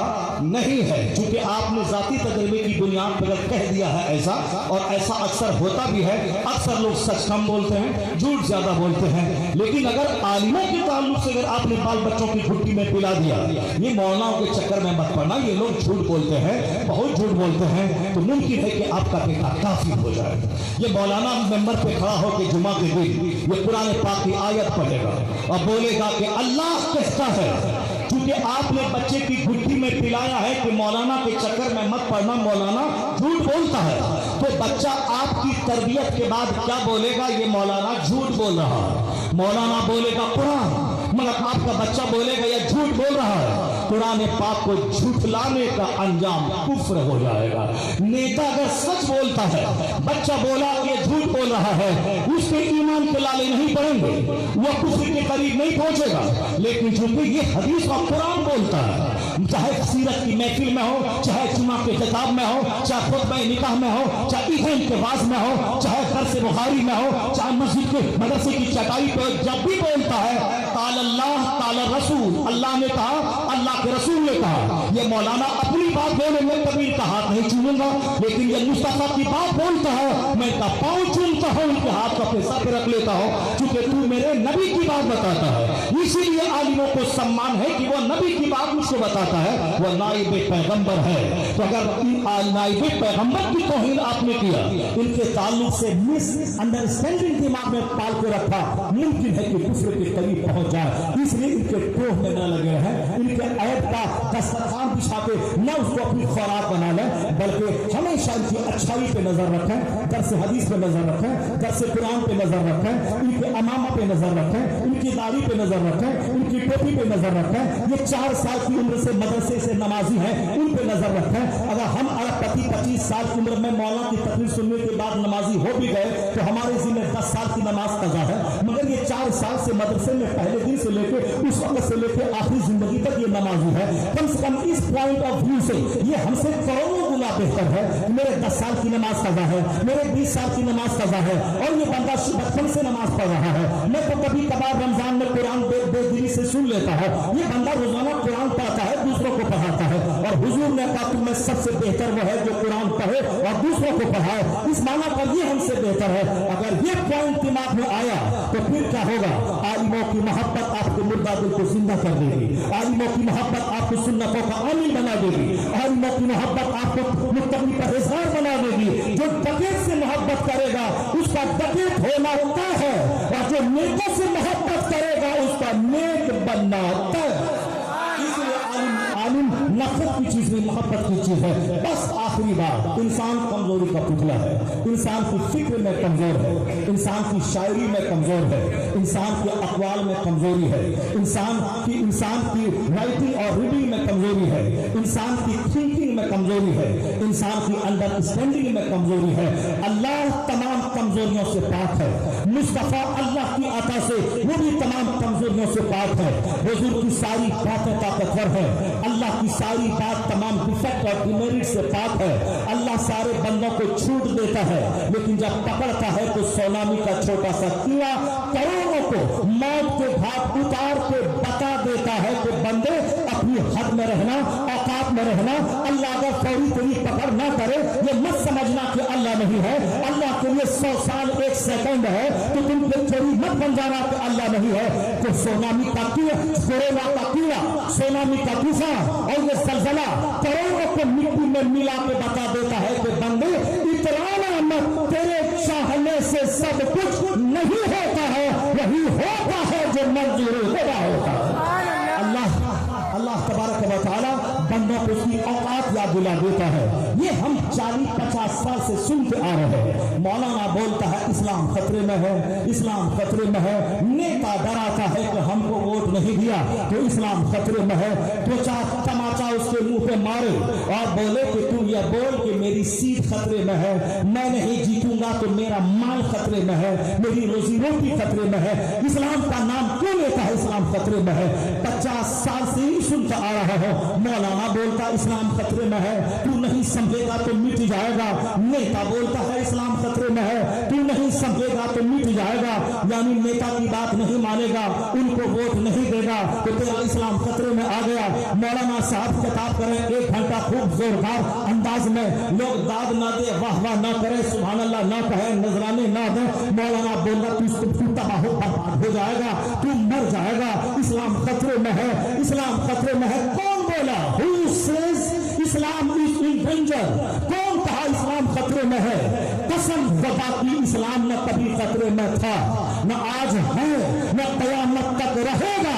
[SPEAKER 3] नहीं है, क्योंकि आपने जाती तजर्बे की बुनियाद पर कह दिया है ऐसा, और ऐसा अक्सर होता भी है। अक्सर लोग सच कम बोलते हैं, झूठ ज्यादा बोलते हैं। लेकिन अगर आलिमों के ताल्लुक से अगर आपने बाल बच्चों की घुट्टी में पिला दिया, ये मौलानाओं के चक्कर में मत पड़ना, ये लोग झूठ बोलते हैं, बहुत झूठ बोलते हैं, तो मुमकिन है कि आपका बेटा काफिर हो जाए। ये मौलाना मेंबर पे खड़ा होकर जुमा के दिन ये कुरान पाक की आयत पढ़ेगा और बोलेगा कि अल्लाह कहता है, क्योंकि आपने बच्चे की घुट्टी में पिलाया है कि मौलाना के चक्कर में मत पड़ना, मौलाना झूठ बोलता है, तो बच्चा आपकी तरबियत के बाद क्या बोलेगा? ये मौलाना झूठ बोल रहा है। मौलाना बोलेगा कुरान, मगर आपका बच्चा बोलेगा ये झूठ बोल रहा है। कुरान पाक को झुठलाने का अंजाम कुफ्र हो जाएगा। नेता अगर सच बोलता है, बच्चा बोला ये झूठ बोल रहा है, उसके ईमान के लाले नहीं पड़ेंगे, वह कुफ्र के करीब नहीं पहुंचेगा। लेकिन चूंकि ये हदीस का कुरान बोलता है, चाहे सीरत की महफिल में हो, चाहे जुमा के खिताब में हो, चाहे खुतबा निकाह में हो, चाहे ईद के वाज में हो, चाहे दर्स बुखारी में हो, चाहे मस्जिद के मदरसे की चटाई पे जब भी बोलता है काल अल्लाह काल रसूल, अल्लाह ने कहा, अल्लाह के रसूल ने कहा। ये मौलाना अपनी बात बोलेंगे कबीर का हाथ नहीं चूमूंगा, लेकिन ये मुस्तफा की बात बोलता है मैं का पाँव चूमता हूँ, उनके हाथ को अपने सर पे रख लेता हूँ, क्योंकि तू मेरे नबी की बात बताता है। इसीलिए आलिमों को सम्मान है कि वो नबी की बात मुझको बताता है, वो नाइब पैगंबर है। तो अगर नाइब पैगंबर की तौहीन आपने किया, इनके ताल्लुक से मिस अंडरस्टैंडिंग दिमाग में पाल के रखा, मुमकिन है कि कुफ्र के करीब पहुंच जाए। इसलिए इनके टोह में न लगे हैं, इनके ऐब का दस्तरखान बिछा के न उसको अपनी खुराक बना लें, बल्कि हमेशा इनकी अच्छाई पे नजर रखें, दर्स हदीस पे नजर रखें, दर्स कुरान पे नजर रखें, इनके अमामा पे नजर रखें, इनकी दाढ़ी पे नजर रखें, इनकी टोपी पे नजर रखें। ये 4 साल की उम्र से मदरसे से नमाजी हैं, उन पे नजर रखें। अगर हम 25 साल की उम्र में मौलाना की तकरीर सुनने के बाद नमाजी हो भी गए तो हमारे जिम्मे 10 साल की नमाज कज़ा है, मगर ये 4 साल से मदरसे में पहले दिन से लेके उस वक्त से लेके आखिरी जिंदगी तक ये नमाजी है। कम से कम इस पॉइंट ऑफ व्यू से ये हमसे करोड़ों गुना बेहतर है। मेरे 10 साल की नमाज कज़ा है, मेरे 20 साल की नमाज कज़ा है, और ये बंदा बचपन से नमाज पढ़ रहा है। मैं तो कभी कभार रमजान में कुरान बेदिली से सुन लेता है, ये बंदा रोजाना कुरान पढ़ता है, दूसरों को पढ़ाता है, और हुजूर ने कहा कि मैं सबसे बेहतर वो है जो कुरान पढ़े और दूसरों को पढ़ाए। इस माना पर ये हमसे बेहतर है। अगर ये पॉइंट दिमाग में आया तो फिर क्या होगा? आलिमों की मोहब्बत आपके मुर्दा दिल को जिंदा कर देगी, आलिमों की मोहब्बत आपको सुन्नतों का आमिल बना देगी, आलिमों की मोहब्बत आपको मुत्तकी परहेज़गार बना देगी। जो डकैत से मोहब्बत करेगा उसका डकैत होना तय है, और जो नेकों से मोहब्बत करेगा उसका नेक बनना तय है। आलिम नफरत की चीज नहीं, मोहब्बत की चीज है। बस आखिरी बात, इंसान कमजोरी का पुतला है, इंसान की फिक्र में कमजोर है, इंसान की शायरी में कमजोर है, इंसान के अक़वाल में कमजोरी है, इंसान की राइटिंग और रीडिंग में कमजोरी है, इंसान की थिंकिंग में कमजोरी है, इंसान की अंडरस्टैंडिंग में कमजोरी है। अल्लाह तमाम कमजोरियों से पाक है, मुस्तफा अल्लाह की अता से वो भी तमाम कमजोरियों से पाक है। हुजूर की सारी बातें ताकतवर है, अल्लाह की सारी बात तमाम डिफेक्ट और डिमेरिट से पाक है। अल्लाह सारे बंदों को छूट देता है, लेकिन जब पकड़ता है तो सोनामी का छोटा सा कीड़ा करोड़ों को मौत के घाट उतार के बता देता है कि बंदे अपनी हद में रहना, औकात में रहना। अल्लाह अगर फौरी तेरी पकड़ ना करे, ये मत समझना कि अल्लाह नहीं है। अल्लाह के लिए 100 साल 1 सेकंड है, तो तुम चोरी मत बन जाना कि अल्लाह नहीं है। तो सोनामी का कीड़ा, कोरोना का कीड़ा, सोनामी का तूफान और ये जलजला करोड़ों को मिट्टी में मिला के बता देता है कि बंदे इतराना मत, तेरे चाहने से सब कुछ नहीं होता है, वही होता है जो मंजूर खुदा होता है। अल्लाह तबारक व तआला बंदों को उसकी औकात याद दिला देता है। ये हम 40-50 साल से सुनते आ रहे हैं। मौलाना बोलता है इस्लाम खतरे में है, इस्लाम खतरे में है। नेता डराता है कि हमको वोट नहीं दिया तो इस्लाम खतरे में है। तो चार तमाचा उसके मुंह पे मारे और बोले कि तू यह बोल कि मेरी सीट खतरे में है, मैं नहीं जीतूंगा तो मेरा माल खतरे में है, मेरी रोजी रोटी खतरे में है। इस्लाम का नाम क्यों लेता है? इस्लाम खतरे में है। 50 साल से ही सुनता आ रहा हो। मौलाना बोलता इस्लाम खतरे में है, तू नहीं समझेगा तो मिट जाएगा। नेता बोलता है इस्लाम खतरे में है, तू नहीं समझेगा तो मिट जाएगा। यानी नेता की बात नहीं मानेगा, उनको वोट नहीं देगा तो तेरा इस्लाम खतरे में आ गया। मौलाना साहब खिताब करें 1 घंटा खूब जोरदार अंदाज में, लोग दाद ना दे, वाह वाह ना करे, सुभान अल्लाह ना कहे, नजराने ना दे। मौलाना बोलना तू तबाह बर्बाद हो जाएगा, तू मर जाएगा, इस्लाम खतरे में है, इस्लाम खतरे में है। कौन बोला? Who says Islam is in danger? कौन कहा इस्लाम खतरे में है? कसम खुदा की इस्लाम न कभी खतरे में था। न आज है, न कयामत तक रहेगा।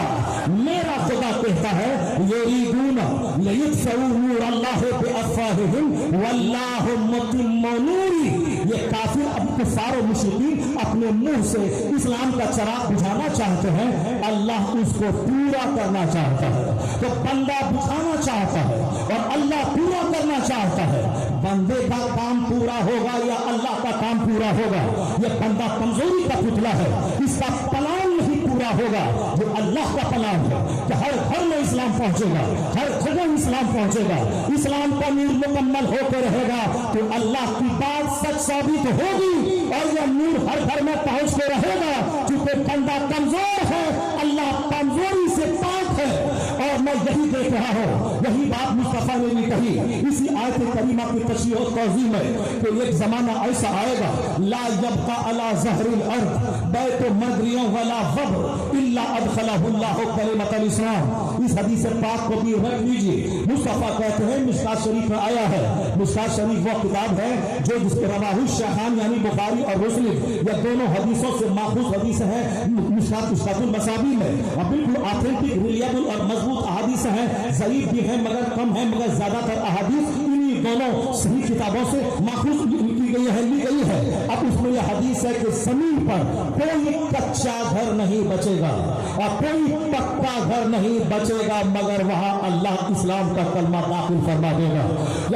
[SPEAKER 3] मेरा खुदा कहता है युरीदून लियुत्फिउ नूर अल्लाह बिअफ़वाहिहिम वल्लाहु मुतिम्मु नूरी। ये काफिर अब कुफार और मुशरिकीन अपने मुंह से इस्लाम का चिराग बुझाना चाहते हैं, अल्लाह उसको पूरा करना चाहता है। तो बंदा बुझाना चाहता है और अल्लाह पूरा करना चाहता है। बंदे का काम पूरा होगा या अल्लाह का काम पूरा होगा? ये बंदा कमजोरी का पुतला है, इसका प्लान नहीं पूरा होगा। जो अल्लाह का प्लान है कि हर घर में इस्लाम पहुंचेगा, हर जगह इस्लाम पहुंचेगा, इस्लाम का नूर मुकम्मल होकर रहेगा, तो अल्लाह की बात सच साबित होगी और यह नूर हर घर में पहुंचते रहेगा। क्योंकि बंदा कमजोर है, अल्लाह कमजोरी से पाक है। और मैं यही देख रहा हूं, यही बात मुस्तफा ने भी कही इसी आयत करीमा की तशरीह और तौज़ीह में कि एक जमाना ऐसा आएगा ला यब्का अला ज़हरिल अर्द बैत मदरियों वला वब इल्ला अदखलहुल्लाहु कलिमतल इस्लाम। इस हदीस पाक को भी रख लीजिए। मुस्तफा कहते हैं, मिशकात शरीफ में आया है। मिशकात शरीफ वो किताब है जो जिसके रवाहु शाहान यानी बुखारी और मुस्लिम यह दोनों हदीसों से माखूज हदीस है। मिशकातुल मसाबी में और बिल्कुल ऑथेंटिक रिलिएबल और मजबूत अहादीस है। ज़ईफ भी है मगर कम है, मगर ज्यादातर अहादीस इन्हीं दोनों सही किताबों से माखूज की गई है, ली गई है। अब उसमें यह हदीस है कि जमीन पर कोई कच्चा घर नहीं बचेगा और कोई पक्का घर नहीं बचेगा मगर वहां अल्लाह इस्लाम का कलमा दाखिल फरमा देगा।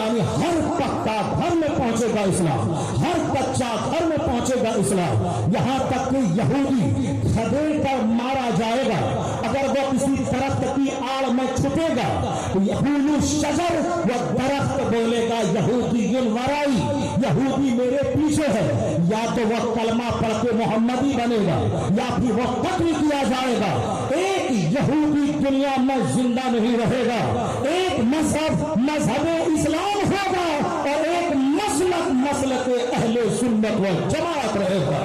[SPEAKER 3] यानी हर पक्का घर में पहुंचेगा इस्लाम, हर कच्चा घर में पहुंचेगा इस्लाम। यहां तक कि यहूदी खदे पर मारा जाएगा अगर वो किसी दरख्त की आड़ में छुपेगा तो यहूदी शजर व दरख्त बोलेगा यहूदी वराई, यहूदी मेरे पीछे है। या तो वह कलमा पढ़ के मोहम्मदी बनेगा या फिर वह कत्ल किया जाएगा। एक यहूदी दुनिया में जिंदा नहीं रहेगा। एक मजहब इस्लाम होगा और एक मसलक अहले सुन्नत व जमात रहेगा।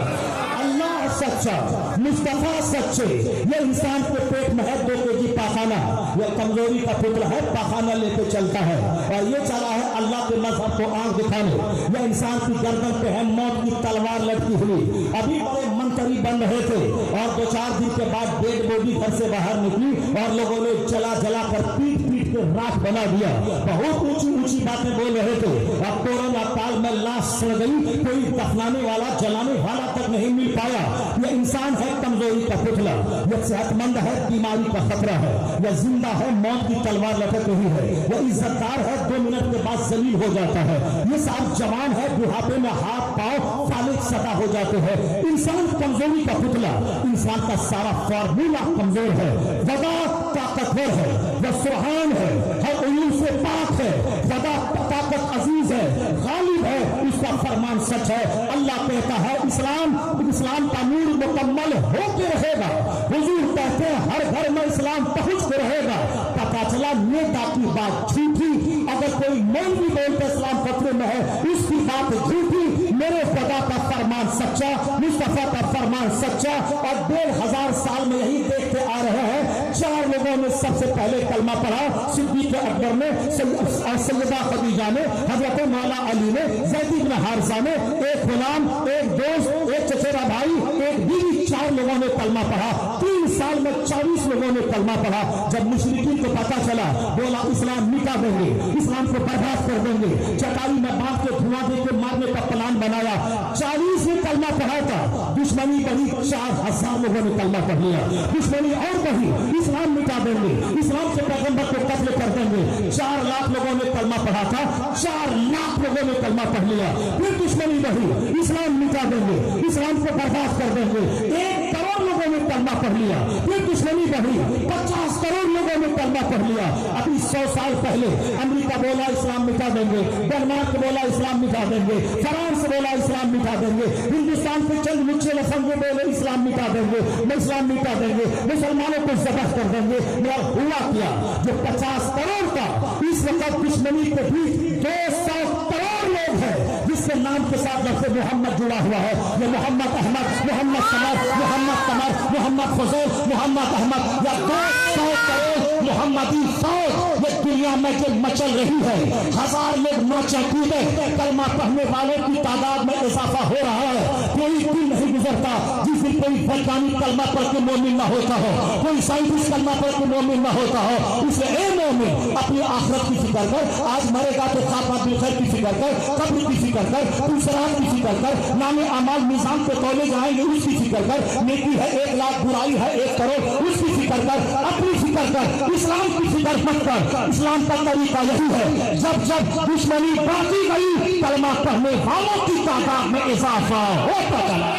[SPEAKER 3] अल्लाह सच्चा, मुस्तफा सच्चे। ये इंसान के पेट में है 2 केजी पाखाना, यह कमजोरी का पुतला है, पाखाना लेके चलता है और ये चला है अल्लाह के मजहब को आंख दिखाने। यह इंसान की गर्दन पे है मौत की तलवार लटकी हुई। अभी बड़े मंत्री बन रहे थे और 2-4 दिन के बाद डेड बॉडी घर से बाहर निकली और लोगों ने जला कर पीट के राख बना दिया। बहुत ऊंची बातें बोल रहे थे। अब कोरोना काल में लाश सड़ गई, कोई दफनाने वाला जलाने वाला तक नहीं मिल पाया। यह इंसान है कमजोरी का पुतला, यह सेहतमंद है, बीमारी का खतरा है, यह जिंदा है, मौत की तलवार लटक रही है, यह इज्जतदार है, 2 मिनट के बाद जलील हो जाता है। ये साहब जवान है, बुढ़ापे में हाथ पांव फालिक सदा हो जाते हैं। इंसान कमजोरी का पुतला, इंसान का सारा फार्मूला कमजोर है। वदा ताकतवर है, वह सुबहान है, हर उलूम से पाक है, वदा ताकत अजीज है, गालिब है, उसका फरमान सच है। अल्लाह कहता है इस्लाम का नूर मुकम्मल होके रहेगा। हुजूर कहते हैं हर घर में इस्लाम पहुंच के रहेगा। पता चला नेता की बात झूठी, अगर कोई मौलवी बोलते इस्लाम खतरे में है उसकी बात झूठी। मेरे खुदा का फरमान सच्चा, मुस्तफा का फरमान सच्चा। और 1500 साल में यही देखते आ रहे हैं। 4 लोगों ने सबसे पहले कलमा पढ़ा, सिद्दीक अकबर ने, सैयदा खदीजा ने, हजरत मौला अली ने, ज़ैद इब्न हारिसा ने, एक गुलाम, एक दोस्त, एक चचेरा भाई, एक बीवी, 4 लोगों ने कलमा पढ़ा। 3 साल में 40 लोगों ने कलमा पढ़ा। जब मुशरिकीन को पता चला, बोला इस्लाम मिटा देंगे, इस्लाम को बर्बाद कर देंगे, चटाई में बांध के धुआं दे के मारने का प्लान बनाया। 40 ने कलमा पढ़ा था, दुश्मनी बढ़ी, 4000 लोगों ने कलमा पढ़ लिया। दुश्मनी और बढ़ी, इस्लाम मिटा देंगे, इस्लाम के पैगंबर को कत्ल कर देंगे। 4 लाख लोगों ने कलमा पढ़ा था, 4 लाख लोगों ने कलमा पढ़ लिया। फिर दुश्मनी बढ़ी, इस्लाम मिटा देंगे, इस्लाम को बर्बाद कर देंगे। 1 करोड़ लोगों ने कलमा पढ़ लिया। फिर दुश्मनी बढ़ी, 50 करोड़ लोगों ने कलमा पढ़ लिया। अभी 100 साल पहले अमेरिका बोला इस्लाम मिटा देंगे, डेनमार्क बोला इस्लाम मिटा देंगे, फ्रांस बोला इस्लाम मिटा देंगे, हिंदुस्तान के चंद मुझे लफंगे बोले इस्लाम मिटा देंगे, इस्लाम मिटा देंगे, मुसलमानों को जबह कर देंगे। मगर हुआ क्या? जो 50 करोड़ का इस वक्त दुश्मनी के बीच 200 करोड़ लोग हैं जिसके नाम के साथ लफ्ज़ मोहम्मद जुड़ा हुआ है। ये मोहम्मद अहमद, मोहम्मद समर, मोहम्मद कमर, मोहम्मद फजल, मोहम्मद अहमद, या 200 करोड़ मोहम्मदी फौज, ये دنیا میں جو مچل رہی ہے، 1000 لوگ نوچے کودے، کلمہ پڑھنے والوں کی تعداد میں اضافہ ہو رہا ہے۔ کوئی دن نہیں گزرتا جس دن کوئی ویگانک کلمہ پڑھ کے مومن نہ ہوتا ہو، کوئی سائنٹسٹ کلمہ پڑھ کے مومن نہ ہوتا ہو۔ اس لیے اے مومن اپنی آخرت کی فکر کر، آج مرے گا تو خاتمہ بالخیر کی فکر کر، قبر کی فکر کر، پوچھرات کی فکر کر، نام اعمال میزان پہ تولے جائیں گے اس کی فکر کر، نیکی ہے 1 لاکھ، برائی ہے 1 کروڑ، اس کی فکر کر، اپنی فکر کر، اسلام کی فکر مت کر۔ اسلام کا طریقہ یہی ہے، جب جب دشمنی بڑھتی گئی کلمہ پڑھنے والوں کی تعداد میں اضافہ ہوتا چلا۔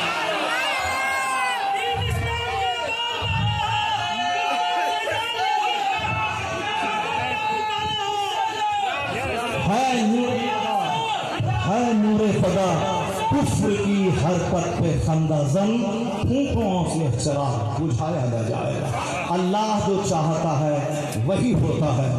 [SPEAKER 3] ہے نور خدا کفر کی حرکت پہ خندہ زن، پھونکوں سے چراغ بجھایا نہ جائے گا۔ اللہ جو چاہتا ہے وہی ہوتا ہے،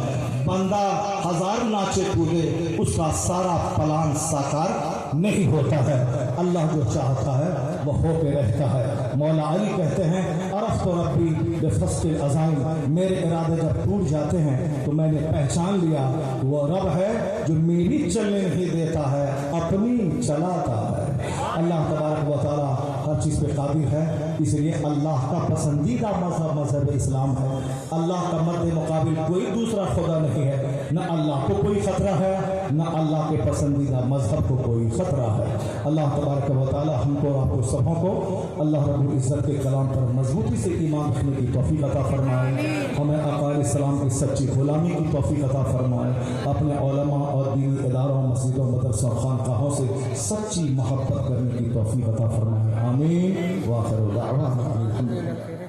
[SPEAKER 3] بندہ 1000 ناچے کودے اس کا سارا پلان ساکار نہیں ہوتا ہے۔ اللہ جو چاہتا ہے وہ ہو کے رہتا ہے۔ مولا علی کہتے ہیں عرفت ربی بفسق العزائم، میرے ارادے جب ٹوٹ جاتے ہیں تو میں نے پہچان لیا وہ رب ہے جو میری چلنے نہیں دیتا ہے، اپنی چلاتا ہے۔ اللہ تبارک و تعالیٰ ہر چیز پہ قادر ہے، اس لیے اللہ کا پسندیدہ مذہب اسلام ہے۔ اللہ کا مد مقابل کوئی دوسرا خدا نہیں ہے، نہ اللہ کو کوئی خطرہ ہے نہ اللہ کے پسندیدہ مذہب کو کوئی خطرہ ہے۔ اللہ تبارک و تعالیٰ ہم کو آپ کو سبوں کو اللہ رب العزت کے کلام پر مضبوطی سے ایمان رکھنے کی توفیق عطا فرمائے، ہمیں آقا علیہ السلام کی سچی غلامی کی توفیق عطا فرمائے، اپنے علماء اور دینی اداروں، مسجدوں، مدرسوں، خانقاہوں سے سچی محبت کرنے کی توفیق عطا فرمائے۔ آمین۔ وآخر دعوانا الحمدللہ۔